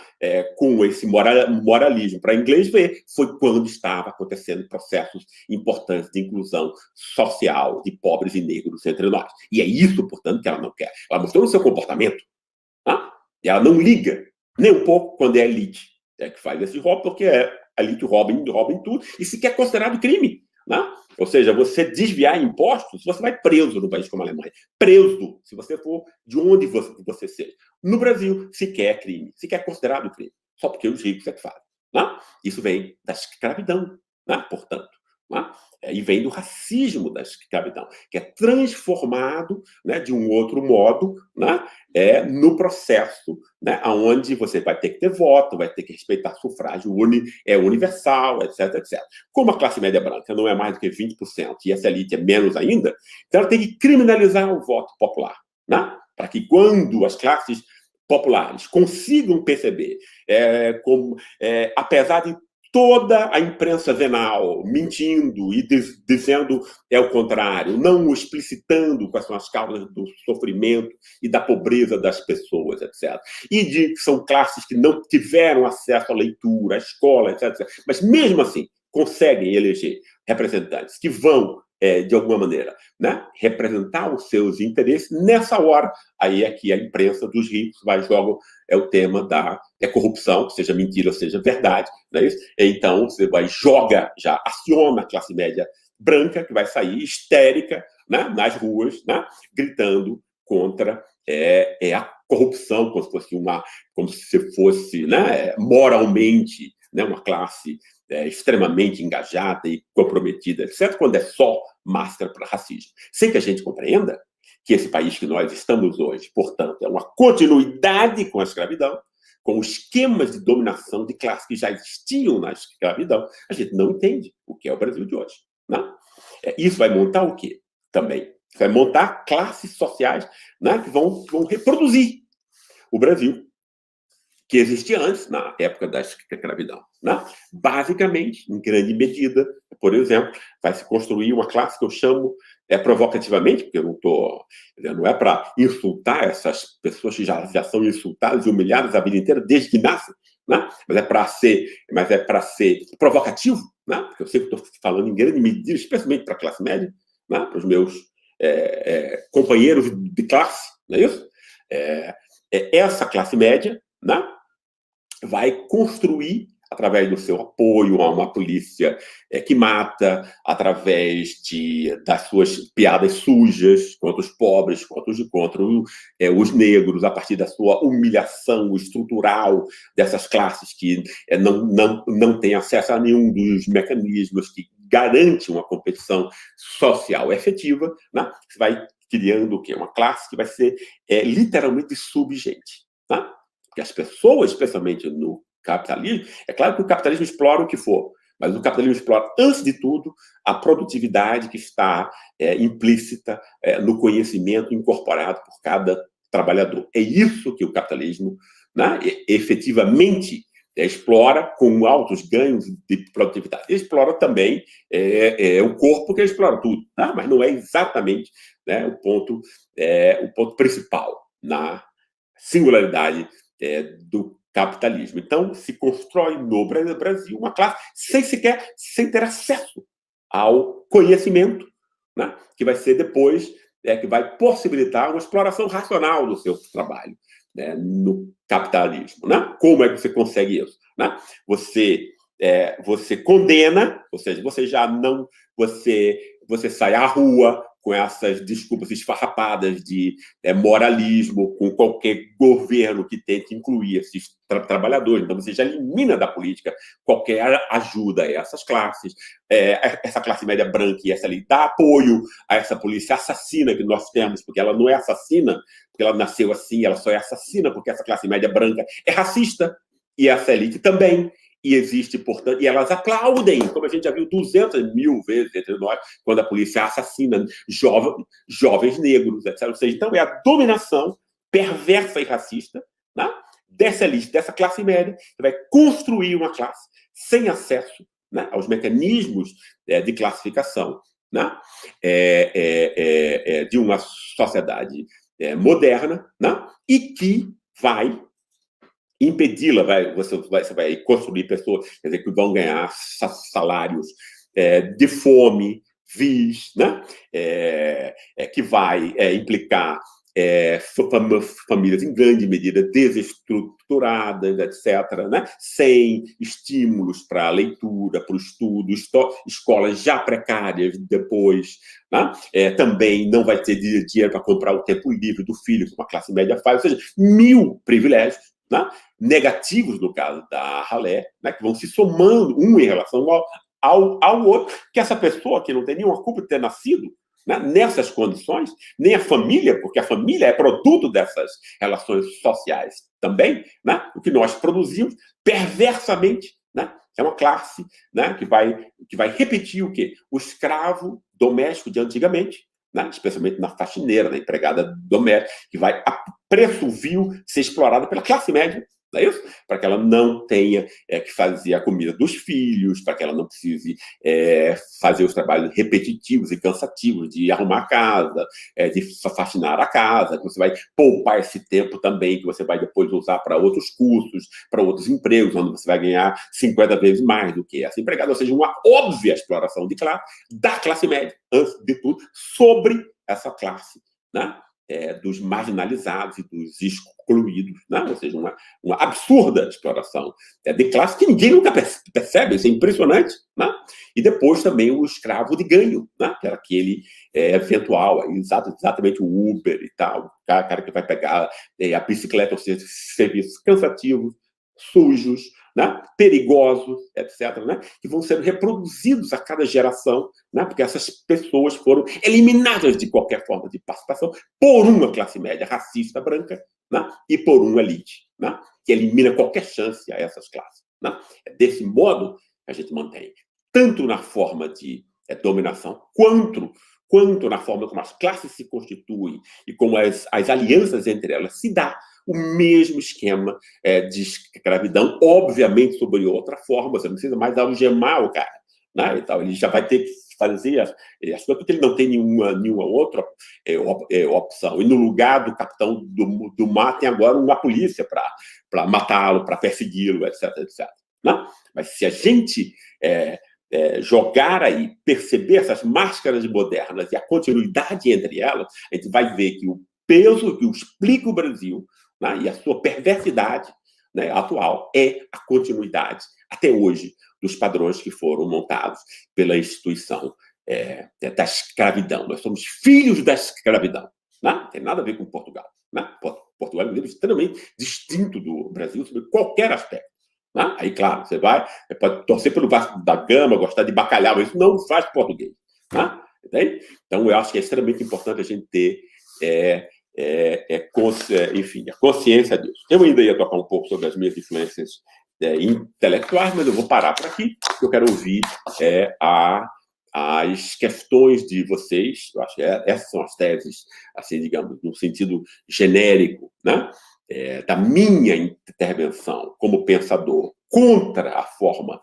Speaker 1: Com esse moralismo para inglês ver, foi quando estava acontecendo processos importantes de inclusão social de pobres e negros entre nós. E é isso, portanto, que ela não quer. Ela mostrou no seu comportamento. Né? E ela não liga nem um pouco quando é a elite que faz esse roubo, porque a elite rouba em tudo e sequer é considerado crime. Né? Ou seja, você desviar impostos, você vai preso no país como a Alemanha. Preso, se você for de onde você seja. No Brasil, sequer é crime, sequer é considerado crime. Só porque os ricos é que fazem. Né? Isso vem da escravidão, né? Portanto. Né? E vem do racismo da escravidão, que é transformado, né, de um outro modo, né, no processo, né, onde você vai ter que ter voto, vai ter que respeitar sufrágio universal, etc, etc. Como a classe média branca não é mais do que 20% e essa elite é menos ainda, então ela tem que criminalizar o voto popular, né, para que quando as classes populares consigam perceber, apesar de toda a imprensa venal mentindo e dizendo o contrário, não explicitando quais são as causas do sofrimento e da pobreza das pessoas, etc. E de que são classes que não tiveram acesso à leitura, à escola, etc. Mas, mesmo assim, conseguem eleger representantes que vão, de alguma maneira, né, representar os seus interesses. Nessa hora, aí é que a imprensa dos ricos vai jogar o tema da corrupção, seja mentira, seja verdade, não é isso? Então, você já aciona a classe média branca, que vai sair histérica, né, nas ruas, né, gritando contra a corrupção, como se fosse, né, moralmente, né, uma classe extremamente engajada e comprometida, etc., quando é só máscara para racismo. Sem que a gente compreenda que esse país que nós estamos hoje, portanto, é uma continuidade com a escravidão, com esquemas de dominação de classe que já existiam na escravidão, a gente não entende o que é o Brasil de hoje. Né? Isso vai montar o quê? Também vai montar classes sociais, né, que vão reproduzir o Brasil que existia antes, na época da escravidão. Né? Basicamente, em grande medida, por exemplo, vai se construir uma classe que eu chamo provocativamente, porque não é para insultar essas pessoas que já são insultadas e humilhadas a vida inteira desde que nascem, né? Mas é para ser provocativo, né? Porque eu sempre estou falando em grande medida, especialmente para a classe média, né? Para os meus companheiros de classe, não é isso? Essa classe média, né, vai construir, através do seu apoio a uma polícia que mata, através das suas piadas sujas contra os pobres, contra os negros, a partir da sua humilhação estrutural dessas classes que não têm acesso a nenhum dos mecanismos que garante uma competição social efetiva, né? Você vai criando o quê? Uma classe que vai ser literalmente subgente. Né? Porque as pessoas, especialmente no capitalismo, é claro que o capitalismo explora o que for, mas o capitalismo explora, antes de tudo, a produtividade que está implícita no conhecimento incorporado por cada trabalhador. É isso que o capitalismo, né, efetivamente explora com altos ganhos de produtividade. Ele explora também o corpo, que ele explora tudo, tá? Mas não é exatamente, né, o ponto principal na singularidade do capitalismo. Então, se constrói no Brasil uma classe sem ter acesso ao conhecimento, né, que vai ser depois, que vai possibilitar uma exploração racional do seu trabalho, né, no capitalismo. Né? Como é que você consegue isso? Né? Você condena, ou seja, você sai à rua com essas desculpas esfarrapadas de moralismo, com qualquer governo que tente incluir esses trabalhadores. Então, você já elimina da política qualquer ajuda a essas classes. Essa classe média branca e essa ali dá apoio a essa polícia assassina que nós temos, porque ela não é assassina, porque ela nasceu assim, ela só é assassina porque essa classe média branca é racista, e essa elite também. E existe, portanto, e elas aplaudem, como a gente já viu 200 mil vezes entre nós, quando a polícia assassina jovens negros, etc. Ou seja, então é a dominação perversa e racista, né, dessa elite, dessa classe média, que vai construir uma classe sem acesso, né, aos mecanismos de classificação, né, de uma sociedade moderna, né, e que vai impedi-la, você vai construir pessoas, quer dizer, que vão ganhar salários de fome, vis, né? Que vai implicar famílias em grande medida desestruturadas, etc., né? Sem estímulos para a leitura, para o estudo, escolas já precárias depois, né? Também não vai ter dinheiro para comprar o tempo livre do filho, que uma classe média faz, ou seja, 1000 privilégios, né? Negativos, no caso da ralé, né? Que vão se somando um em relação ao outro, que essa pessoa que não tem nenhuma culpa de ter nascido, né, nessas condições, nem a família, porque a família é produto dessas relações sociais também, né, o que nós produzimos perversamente, né, é uma classe, né, que vai repetir o quê? O escravo doméstico de antigamente, né, especialmente na faxineira, na empregada doméstica, que vai a preço vil ser explorada pela classe média, não é isso? Para que ela não tenha que fazer a comida dos filhos, para que ela não precise fazer os trabalhos repetitivos e cansativos de arrumar a casa, de faxinar a casa, que você vai poupar esse tempo também, que você vai depois usar para outros cursos, para outros empregos, onde você vai ganhar 50 vezes mais do que essa empregada, ou seja, uma óbvia exploração de classe, da classe média, antes de tudo, sobre essa classe, né? Dos marginalizados e dos excluídos, né? Ou seja, uma absurda exploração de classe que ninguém nunca percebe, isso é impressionante, né? E depois também o escravo de ganho, né? Que era aquele eventual, exatamente o Uber e tal, o cara que vai pegar a bicicleta, ou seja, serviços cansativos, sujos, né, perigosos, etc., né, que vão sendo reproduzidos a cada geração, né, porque essas pessoas foram eliminadas de qualquer forma de participação por uma classe média racista branca, né, e por uma elite, né, que elimina qualquer chance a essas classes. Né. É desse modo que a gente mantém, tanto na forma de dominação, quanto na forma como as classes se constituem e como as alianças entre elas se dá, o mesmo esquema de escravidão, obviamente sob outra forma, você não precisa mais algemar o cara, né? Então, ele já vai ter que fazer as coisas, porque ele não tem nenhuma outra opção. E no lugar do capitão do mar tem agora uma polícia para matá-lo, para persegui-lo, etc, etc. Né? Mas se a gente jogar aí, perceber essas máscaras modernas e a continuidade entre elas, a gente vai ver que o peso que explica o Brasil, né, e a sua perversidade, né, atual é a continuidade, até hoje, dos padrões que foram montados pela instituição da escravidão. Nós somos filhos da escravidão. Né? Não tem nada a ver com Portugal. Né? Portugal é um livro extremamente distinto do Brasil sobre qualquer aspecto. Né? Aí, claro, você pode torcer pelo Vasco da Gama, gostar de bacalhau, mas isso não faz português. Né? Entende? Então, eu acho que é extremamente importante a gente ter enfim, a consciência disso. Eu ainda ia tocar um pouco sobre as minhas influências intelectuais, mas eu vou parar por aqui, porque eu quero ouvir as questões de vocês. Eu acho que essas são as teses, assim, digamos, no sentido genérico, né? Da minha intervenção como pensador contra a forma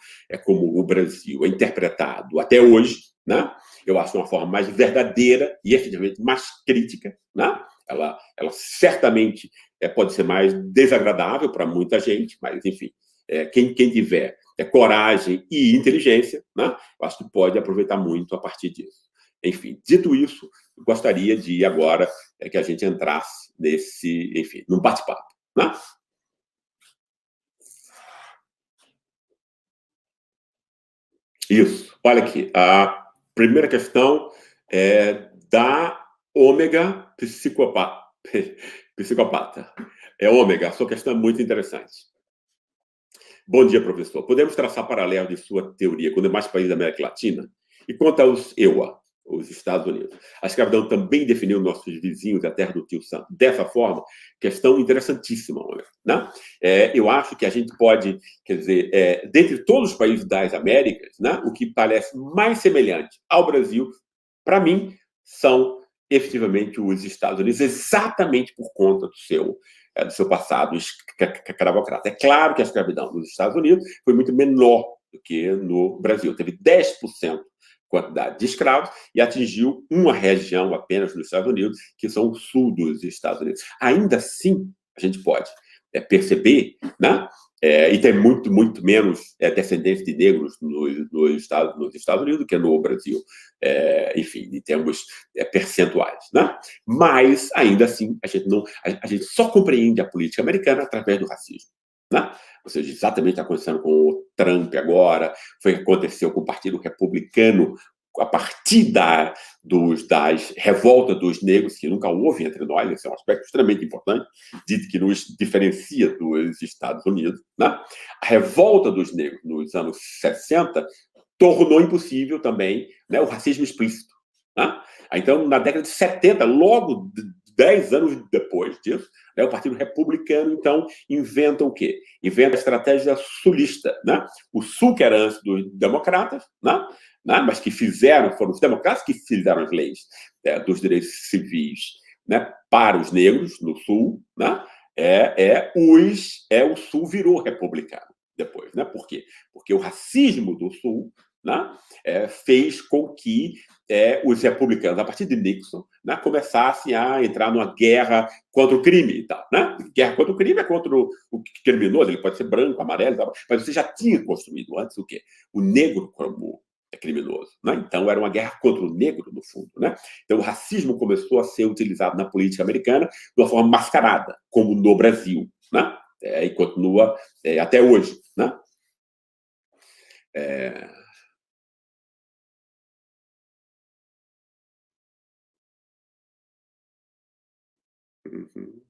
Speaker 1: como o Brasil é interpretado até hoje, né? Eu acho uma forma mais verdadeira e efetivamente mais crítica, né? Ela certamente pode ser mais desagradável para muita gente, mas, enfim, quem tiver coragem e inteligência, né? Eu acho que pode aproveitar muito a partir disso. Enfim, dito isso, gostaria de agora que a gente entrasse num bate-papo. Né? Isso. Olha aqui, a primeira questão é da ômega psicopata. Ômega, a sua questão é muito interessante. Bom dia, professor. Podemos traçar paralelo de sua teoria com demais países da América Latina? E quanto aos EUA, os Estados Unidos? A escravidão também definiu nossos vizinhos, a terra do tio Sam. Dessa forma, questão interessantíssima, né? Eu acho que a gente pode, quer dizer, dentre todos os países das Américas, né, o que parece mais semelhante ao Brasil, para mim, são efetivamente os Estados Unidos, exatamente por conta do seu passado escravocrata. É claro que a escravidão nos Estados Unidos foi muito menor do que no Brasil. Teve 10% quantidade de escravos e atingiu uma região apenas nos Estados Unidos, que são o sul dos Estados Unidos. Ainda assim, a gente pode perceber, né? E tem muito, muito menos descendentes de negros nos Estados Unidos do que no Brasil, enfim, em termos percentuais, né? Mas, ainda assim, a gente só compreende a política americana através do racismo, né? Ou seja, exatamente está acontecendo com o Trump agora, foi o que aconteceu com o Partido Republicano a partir das revoltas dos negros, que nunca houve entre nós, esse é um aspecto extremamente importante, que nos diferencia dos Estados Unidos, né? A revolta dos negros nos anos 60 tornou impossível também, né, o racismo explícito, né? Então, na década de 70, logo 10 anos depois disso, né, o Partido Republicano, então, inventa o quê? Inventa a estratégia sulista, né? O Sul, que era antes dos democratas, né? Mas que foram os democratas que fizeram as leis dos direitos civis, né, para os negros no Sul, né? O Sul virou republicano depois, né? Por quê? Porque o racismo do Sul, né, fez com que os republicanos, a partir de Nixon, né, começassem a entrar numa guerra contra o crime e tal, né? Guerra contra o crime é contra o criminoso, ele pode ser branco, amarelo, tal, mas você já tinha construído antes o quê? O negro como criminoso, né? Então era uma guerra contra o negro, no fundo, né? Então o racismo começou a ser utilizado na política americana de uma forma mascarada, como no Brasil, né? E continua até hoje, né? Uhum.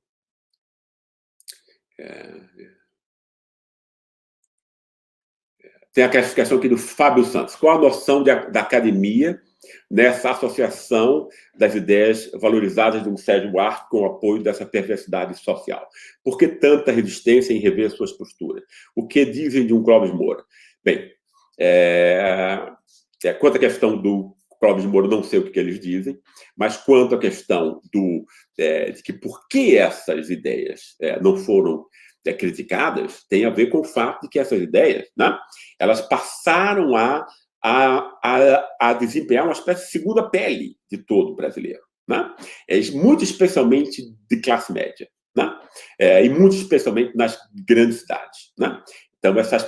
Speaker 1: Tem a classificação aqui do Fábio Santos. Qual a noção da academia nessa associação das ideias valorizadas de um Sérgio Buarque com o apoio dessa perversidade social? Por que tanta resistência em rever suas posturas? O que dizem de um Clóvis Moura? Bem, quanto à questão do Clóvis Moura, não sei o que eles dizem, mas quanto à questão de que por que essas ideias não foram criticadas, tem a ver com o fato de que essas ideias, né, elas passaram a desempenhar uma espécie de segunda pele de todo brasileiro, né? Muito especialmente de classe média, né? E muito especialmente nas grandes cidades, né? Então, essas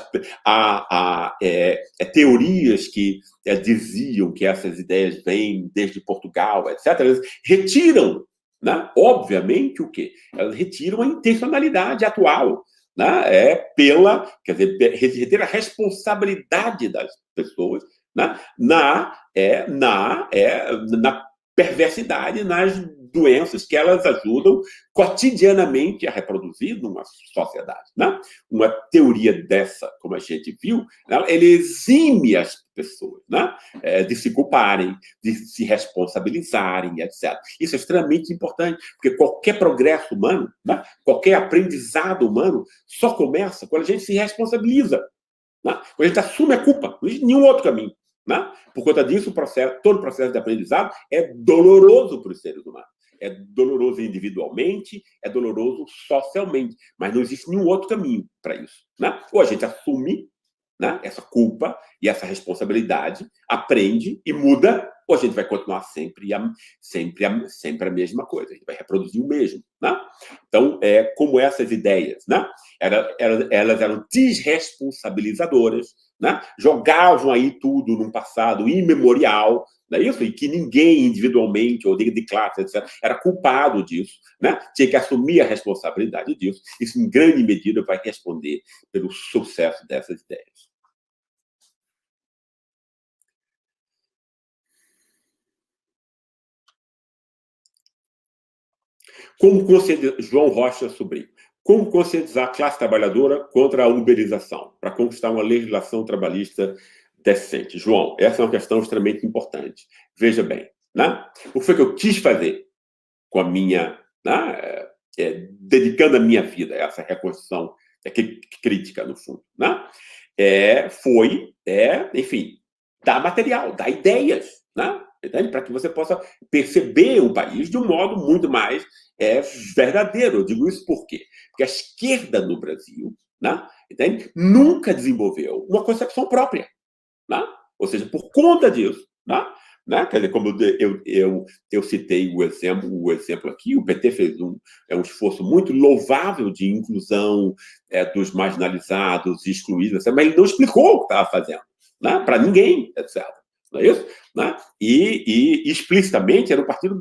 Speaker 1: teorias que diziam que essas ideias vêm desde Portugal, etc., elas retiram, né, obviamente, o quê? Elas retiram a intencionalidade atual, né? Quer dizer, retiram a responsabilidade das pessoas, né, na perversidade, nas doenças que elas ajudam cotidianamente a reproduzir numa sociedade, né? Uma teoria dessa, como a gente viu, né, ele exime as pessoas, né, de se culparem, de se responsabilizarem, etc. Isso é extremamente importante, porque qualquer progresso humano, né, qualquer aprendizado humano só começa quando a gente se responsabiliza, né? Quando a gente assume a culpa, não existe nenhum outro caminho, né? Por conta disso, todo o processo de aprendizado é doloroso para os seres humanos. É doloroso individualmente, é doloroso socialmente, mas não existe nenhum outro caminho para isso, né? Ou a gente assume, né, essa culpa e essa responsabilidade, aprende e muda, ou a gente vai continuar sempre a mesma coisa, a gente vai reproduzir o mesmo, né? Então, como essas ideias, né, elas eram desresponsabilizadoras, né, jogavam aí tudo num passado imemorial, não é isso? E que ninguém individualmente, ou de classe, etc., era culpado disso, né? Tinha que assumir a responsabilidade disso. Isso, em grande medida, vai responder pelo sucesso dessas ideias. João Rocha Sobrinho. Como conscientizar a classe trabalhadora contra a uberização, para conquistar uma legislação trabalhista decente? João, essa é uma questão extremamente importante. Veja bem, né? O que foi que eu quis fazer com a minha, né, dedicando a minha vida a essa reconstrução crítica, no fundo, né? Enfim, dar material, dar ideias, né? Para que você possa perceber o país de um modo muito mais verdadeiro. Eu digo isso por quê? Porque a esquerda no Brasil, né, entende? Nunca desenvolveu uma concepção própria, né? Ou seja, por conta disso, né? Quer dizer, como eu citei o exemplo aqui, o PT fez um esforço muito louvável de inclusão dos marginalizados, excluídos, mas ele não explicou o que estava fazendo, né? Para ninguém, etc. Não é isso? Né? E explicitamente era o partido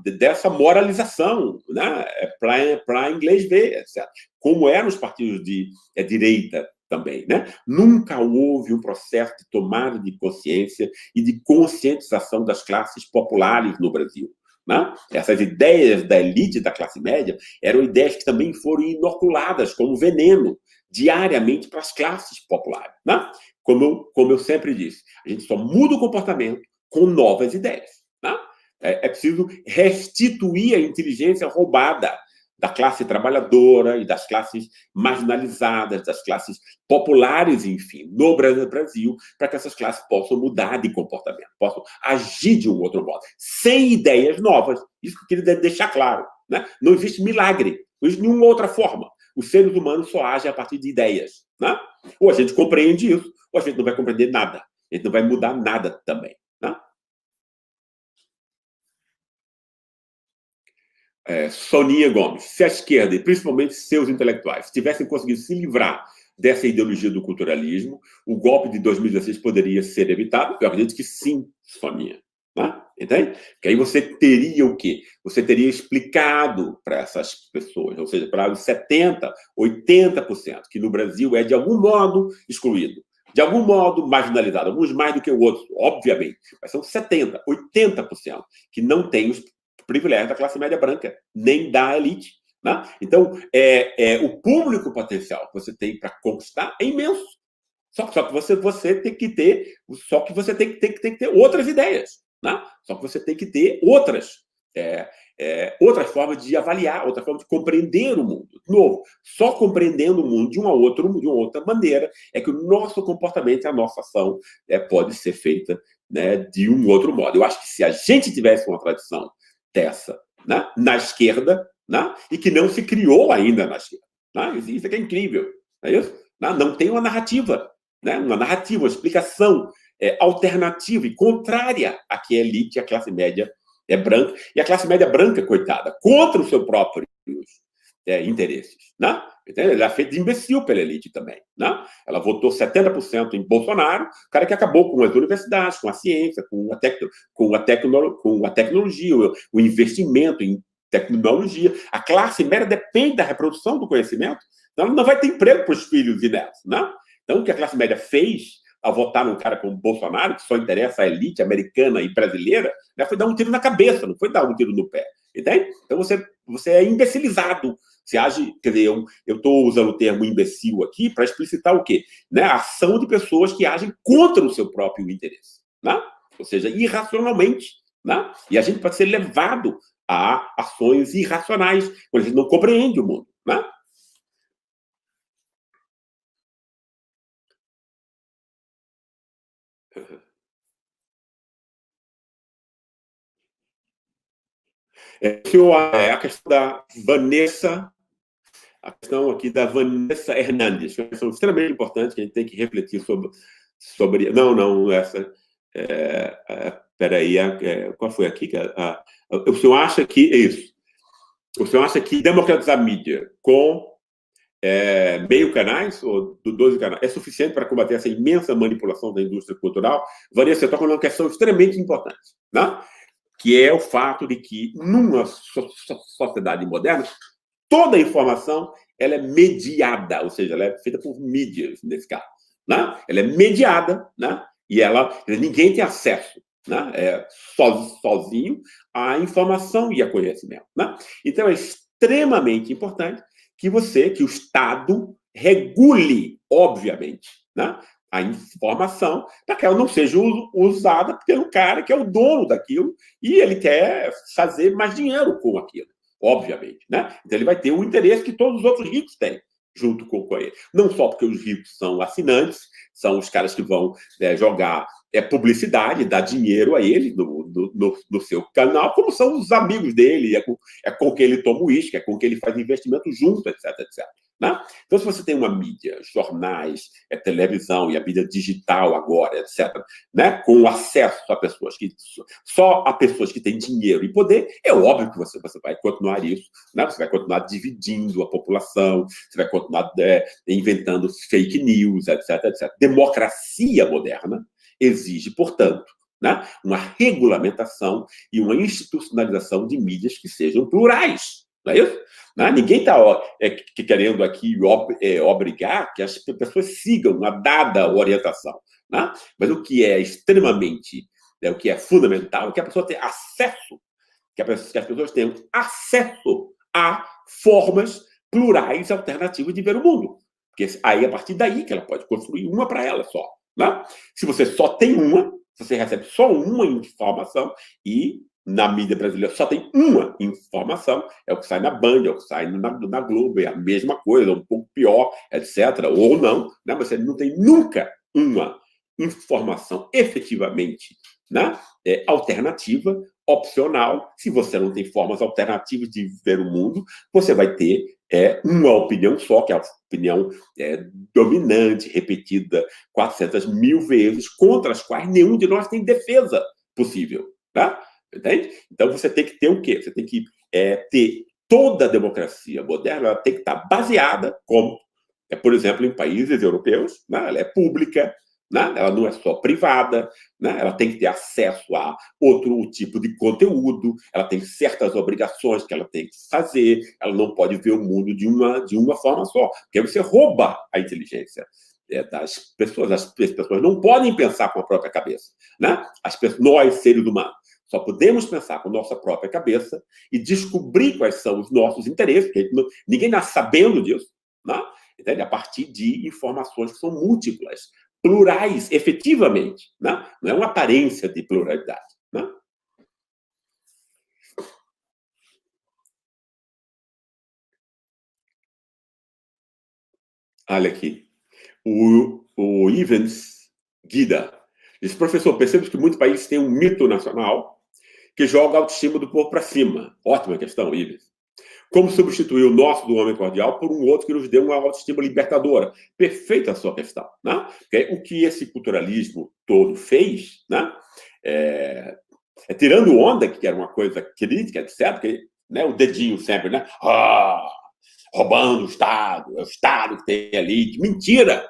Speaker 1: dessa moralização, né? Para inglês ver, etc. Como eram os partidos de direita também, né? Nunca houve um processo de tomada de consciência e de conscientização das classes populares no Brasil, né? Essas ideias da elite da classe média eram ideias que também foram inoculadas como veneno diariamente para as classes populares, né? Como eu sempre disse, a gente só muda o comportamento com novas ideias, né? É preciso restituir a inteligência roubada da classe trabalhadora e das classes marginalizadas, das classes populares, enfim, no Brasil, para que essas classes possam mudar de comportamento, possam agir de um outro modo, sem ideias novas. Isso que eu queria deixar claro, né? Não existe milagre, não existe nenhuma outra forma. Os seres humanos só agem a partir de ideias, né? Ou a gente compreende isso, ou a gente não vai compreender nada. A gente não vai mudar nada também, né? Soninha Gomes, se a esquerda, e principalmente seus intelectuais, tivessem conseguido se livrar dessa ideologia do culturalismo, o golpe de 2016 poderia ser evitado? Eu acredito que sim, Soninha. Né? Entende? Porque aí você teria o quê? Você teria explicado para essas pessoas, ou seja, para os 70%, 80%, que no Brasil é de algum modo excluído, de algum modo marginalizado, alguns mais do que o outro, obviamente, mas são 70%, 80% que não têm os privilégio da classe média branca, nem da elite. Né? Então, o público potencial que você tem para conquistar é imenso. Só que você tem que ter, só que você tem que ter outras ideias. Né? Só que você tem que ter outras formas de avaliar, outra forma de compreender o mundo. De novo, só compreendendo o mundo de uma outra maneira é que o nosso comportamento, a nossa ação pode ser feita, né, de um outro modo. Eu acho que se a gente tivesse uma tradição dessa, né, na esquerda, né, e que não se criou ainda na esquerda. Né? Isso é que é incrível. Não é isso? Não tem uma narrativa, né, uma explicação alternativa e contrária à que a elite, a classe média é branca, e a classe média branca, coitada, contra os seus próprios interesses. Né? Ela é feita de imbecil pela elite também. Né? Ela votou 70% em Bolsonaro, o cara que acabou com as universidades, com a ciência, com a tecnologia, o investimento em tecnologia. A classe média depende da reprodução do conhecimento, então ela não vai ter emprego para os filhos e netos. Né? Então, o que a classe média fez ao votar num cara como Bolsonaro, que só interessa a elite americana e brasileira, né, foi dar um tiro na cabeça, não foi dar um tiro no pé. Entende? Então, você é imbecilizado. Você age, quer dizer, eu estou usando o termo imbecil aqui para explicitar o quê? Né? A ação de pessoas que agem contra o seu próprio interesse. Né? Ou seja, irracionalmente. Né? E a gente pode ser levado a ações irracionais, quando a gente não compreende o mundo. Né? A questão da Vanessa, a questão aqui da Vanessa Hernandes, que é uma questão extremamente importante, que a gente tem que refletir sobre não, essa... Peraí, qual foi aqui? O senhor acha que... Isso. O senhor acha que democratizar a mídia com meio canais, ou 12 canais, é suficiente para combater essa imensa manipulação da indústria cultural? Vanessa, você toca numa questão extremamente importante, né? Que é o fato de que, numa sociedade moderna, toda a informação ela é mediada, ou seja, ela é feita por mídias, nesse caso. Né? Ela é mediada, né? E ninguém tem acesso, né? Sozinho à informação e a conhecimento. Né? Então, é extremamente importante que o Estado, regule, obviamente, né, a informação para que ela não seja usada pelo cara que é o dono daquilo e ele quer fazer mais dinheiro com aquilo, obviamente. Né? Então, ele vai ter o interesse que todos os outros ricos têm junto com ele. Não só porque os ricos são assinantes, são os caras que vão jogar publicidade, dar dinheiro a ele no seu canal, como são os amigos dele, é com quem ele toma uísque, é com quem ele faz investimento junto, etc, etc. Né? Então, se você tem uma mídia, jornais, televisão e a mídia digital agora, etc., né, com acesso a pessoas que só a pessoas que têm dinheiro e poder, é óbvio que você vai continuar isso, né? Você vai continuar dividindo a população, você vai continuar inventando fake news, etc., etc. Democracia moderna exige, portanto, né, uma regulamentação e uma institucionalização de mídias que sejam plurais. Não é isso? Né? Ninguém está querendo aqui obrigar que as pessoas sigam uma dada orientação. Né? Mas o que é extremamente, o que é fundamental, é que a pessoa tenha acesso, que as pessoas tenham acesso a formas plurais alternativas de ver o mundo. Porque aí, a partir daí, que ela pode construir uma para ela só. Né? Se você só tem uma, você recebe só uma informação e na mídia brasileira só tem uma informação, é o que sai na Band, é o que sai na Globo, é a mesma coisa, um pouco pior, etc. Ou não, né? Você não tem nunca uma informação efetivamente, né, alternativa, opcional. Se você não tem formas alternativas de ver o mundo, você vai ter uma opinião só, que é a opinião dominante, repetida 400 mil vezes, contra as quais nenhum de nós tem defesa possível. Tá? Entende? Então, você tem que ter o quê? Você tem que ter toda a democracia moderna, ela tem que estar baseada, como, por exemplo, em países europeus, né? Ela é pública, né? Ela não é só privada, né? Ela tem que ter acesso a outro tipo de conteúdo, ela tem certas obrigações que ela tem que fazer, ela não pode ver o mundo de uma forma só, porque você rouba a inteligência das pessoas. As pessoas não podem pensar com a própria cabeça. Né? Nós, seres humanos, só podemos pensar com a nossa própria cabeça e descobrir quais são os nossos interesses, porque ninguém nasce sabendo disso, né? Entende? A partir de informações que são múltiplas, plurais, efetivamente. Né? Não é uma aparência de pluralidade. Né? Olha aqui. O Ivens Guida diz: professor, percebemos que muitos países têm um mito nacional que joga a autoestima do povo para cima. Ótima questão, Ivens. Como substituir o nosso do homem cordial por um outro que nos dê uma autoestima libertadora? Perfeita a sua questão. Né? O que esse culturalismo todo fez, né? Tirando onda, que era uma coisa crítica, etc., que, né, o dedinho sempre, né? Roubando o Estado, é o Estado que tem ali. Mentira!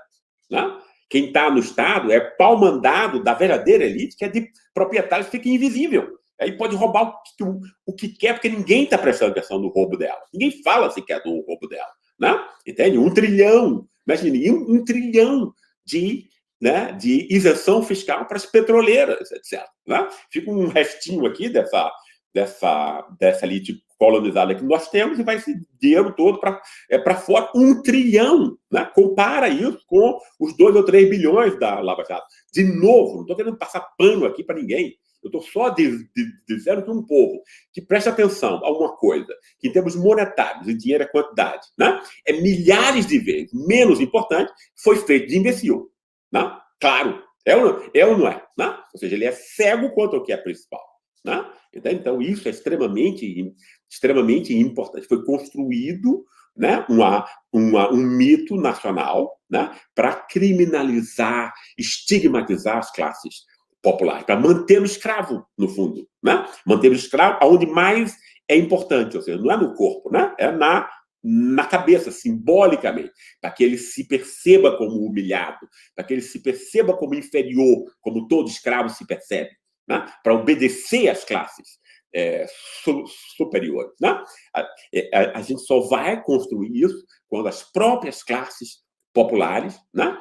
Speaker 1: Né? Quem está no Estado é pau-mandado da verdadeira elite, que é de proprietários que fica invisível. Aí pode roubar o que quer, porque ninguém está prestando atenção no roubo dela. Ninguém fala sequer do roubo dela. Né? Entende? 1 trilhão. Imagine, 1 trilhão de isenção fiscal para as petroleiras, etc. Né? Fica um restinho aqui dessa elite colonizada que nós temos e vai esse dinheiro todo para fora. 1 trilhão. Né? Compara isso com os 2 ou 3 bilhões da Lava Jato. De novo, não estou querendo passar pano aqui para ninguém. Eu estou só dizendo que um povo que presta atenção a uma coisa, que em termos monetários, e dinheiro é quantidade, né, é milhares de vezes menos importante, foi feito de imbecil. Né? Claro, é ou não é? Né? Ou seja, ele é cego quanto ao que é principal. Né? Então, isso é extremamente importante. Foi construído, né, um mito nacional, né, para criminalizar, estigmatizar as classes populares, para mantê-lo escravo, no fundo. Né? Mantê-lo escravo aonde mais é importante, ou seja, não é no corpo, né? É na cabeça, simbolicamente, para que ele se perceba como humilhado, para que ele se perceba como inferior, como todo escravo se percebe. Né? Para obedecer às classes superiores. Né? A gente só vai construir isso quando as próprias classes populares, né,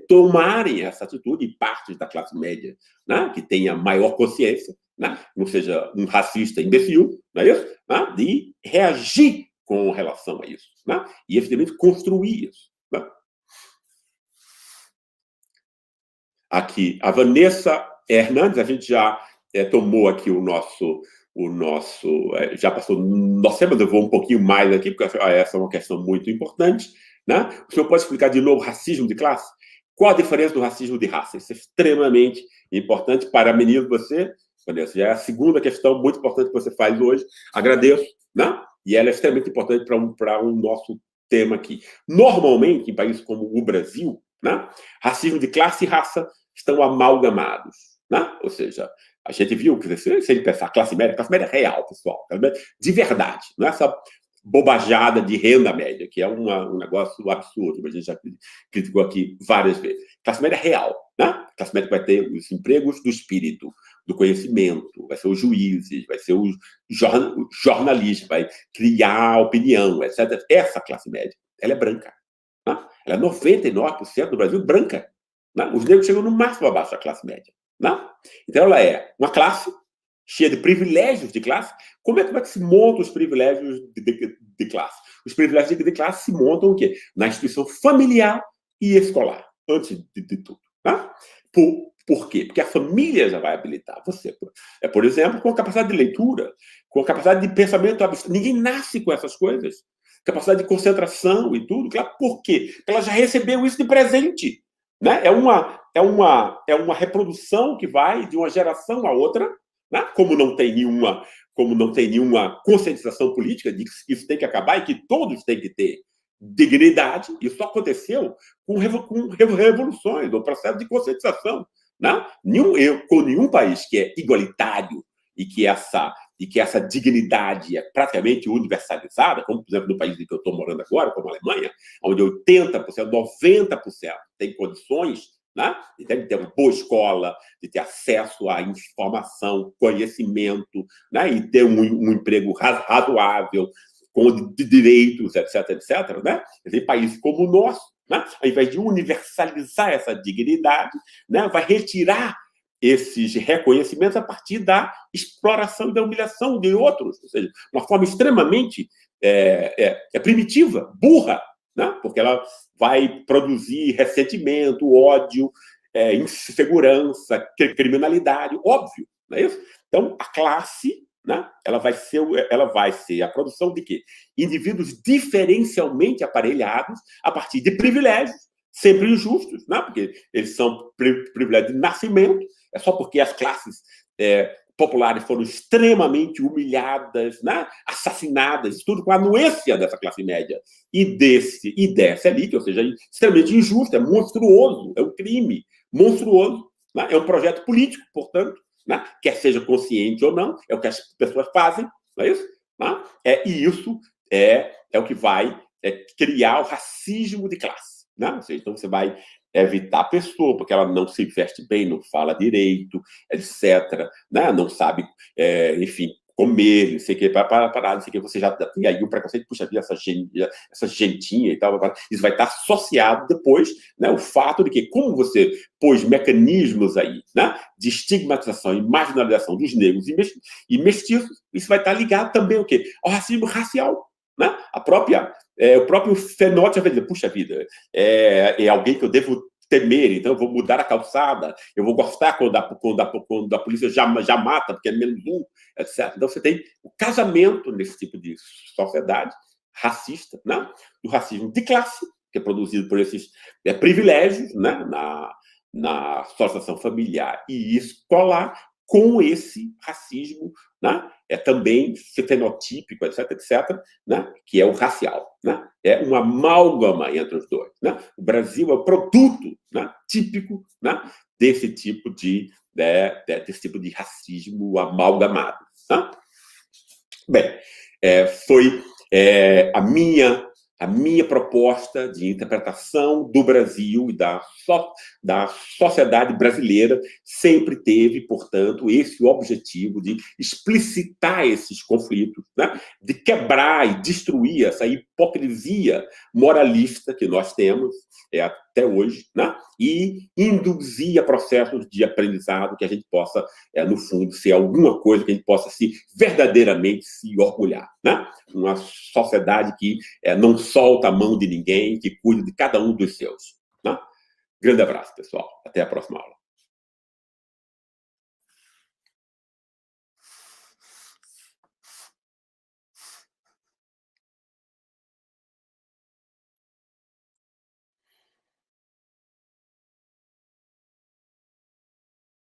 Speaker 1: tomarem essa atitude, e partes da classe média, né, que tenha maior consciência, né, não seja um racista imbecil, não é isso? Né, de reagir com relação a isso. Né, e, evidentemente, construir isso. Né? Aqui, a Vanessa Hernandes, a gente já tomou aqui o nosso já passou nosso tema, eu vou um pouquinho mais aqui, porque essa é uma questão muito importante. Né? O senhor pode explicar de novo racismo de classe? Qual a diferença do racismo de raça? Isso é extremamente importante. Parabenizo você, Vanessa. Já é a segunda questão muito importante que você faz hoje. Agradeço. Né? E ela é extremamente importante para o nosso tema aqui. Normalmente, em países como o Brasil, né, racismo de classe e raça estão amalgamados. Né? Ou seja, a gente viu que, se ele pensar classe média real, pessoal, de verdade, não é essa bobajada de renda média, que é um negócio absurdo, mas a gente já criticou aqui várias vezes. Classe média real, né? Classe média vai ter os empregos do espírito, do conhecimento, vai ser os juízes, vai ser os jornalistas, vai criar opinião, etc. Essa classe média, ela é branca. Né? Ela é 99% do Brasil branca. Né? Os negros chegam no máximo abaixo da classe média. Né? Então, ela é uma classe cheia de privilégios de classe. Como é que se montam os privilégios de classe? Os privilégios de classe se montam o quê? Na instituição familiar e escolar, antes de tudo. Né? Por quê? Porque a família já vai habilitar você. Por exemplo, com a capacidade de leitura, com a capacidade de pensamento abstrato. Ninguém nasce com essas coisas. Capacidade de concentração e tudo. Claro, por quê? Porque ela já recebeu isso de presente. Né? É uma reprodução que vai de uma geração a outra, né? Como não tem nenhuma conscientização política de que isso tem que acabar e que todos têm que ter dignidade. Isso aconteceu com revoluções, no processo de conscientização. Né? Com nenhum país que é igualitário e que essa dignidade é praticamente universalizada, como, por exemplo, no país em que eu estou morando agora, como a Alemanha, onde 80%, 90% tem condições, né? De ter uma boa escola, de ter acesso à informação, conhecimento, né? E ter um emprego razoável, com direitos, etc., etc., né? Tem países como o nosso, né? Ao invés de universalizar essa dignidade, né? Vai retirar esses reconhecimentos a partir da exploração e da humilhação de outros, ou seja, uma forma extremamente primitiva, burra, né? Porque ela vai produzir ressentimento, ódio, insegurança, criminalidade, óbvio, não é isso? Então, a classe, né? ela vai ser a produção de quê? Indivíduos diferencialmente aparelhados a partir de privilégios, sempre injustos, né? Porque eles são privilégios de nascimento, é só porque as classes populares foram extremamente humilhadas, né? Assassinadas, tudo com a anuência dessa classe média e dessa elite, ou seja, extremamente injusto, é monstruoso, é um crime monstruoso, né? É um projeto político, portanto, né? Quer seja consciente ou não, é o que as pessoas fazem, não é isso? Né? E isso é o que vai criar o racismo de classe. Né? Ou seja, então você vai evitar a pessoa, porque ela não se veste bem, não fala direito, etc. Né? Não sabe, enfim, comer, não sei o que, parar, não sei o que, você já tem aí um preconceito, puxa vida, essa gentinha e tal, isso vai estar associado depois, né, o fato de que, como você pôs mecanismos aí, né, de estigmatização e marginalização dos negros e mestiços, isso vai estar ligado também ao quê? Ao racismo racial, né? O próprio fenótipo vai dizer, puxa vida, é alguém que eu devo temer, então eu vou mudar a calçada, eu vou gostar quando a polícia já mata, porque é menos um, etc. Então você tem o casamento nesse tipo de sociedade racista, né? Do racismo de classe, que é produzido por esses privilégios, né? na associação familiar e escolar, com esse racismo, né? Também fenotípico, etc., etc., né? Que é o racial. Né? É uma amálgama entre os dois. Né? O Brasil é o produto, né? Típico, né? desse tipo de racismo amalgamado. Né? Bem, foi a minha proposta de interpretação do Brasil e da sociedade brasileira sempre teve, portanto, esse objetivo de explicitar esses conflitos, né? De quebrar e destruir essa hipocrisia moralista que nós temos até hoje, né? E induzir a processos de aprendizado que a gente possa, no fundo, ser alguma coisa que a gente possa verdadeiramente se orgulhar, né? Uma sociedade que não solta a mão de ninguém, que cuida de cada um dos seus. Né? Grande abraço, pessoal. Até a próxima aula.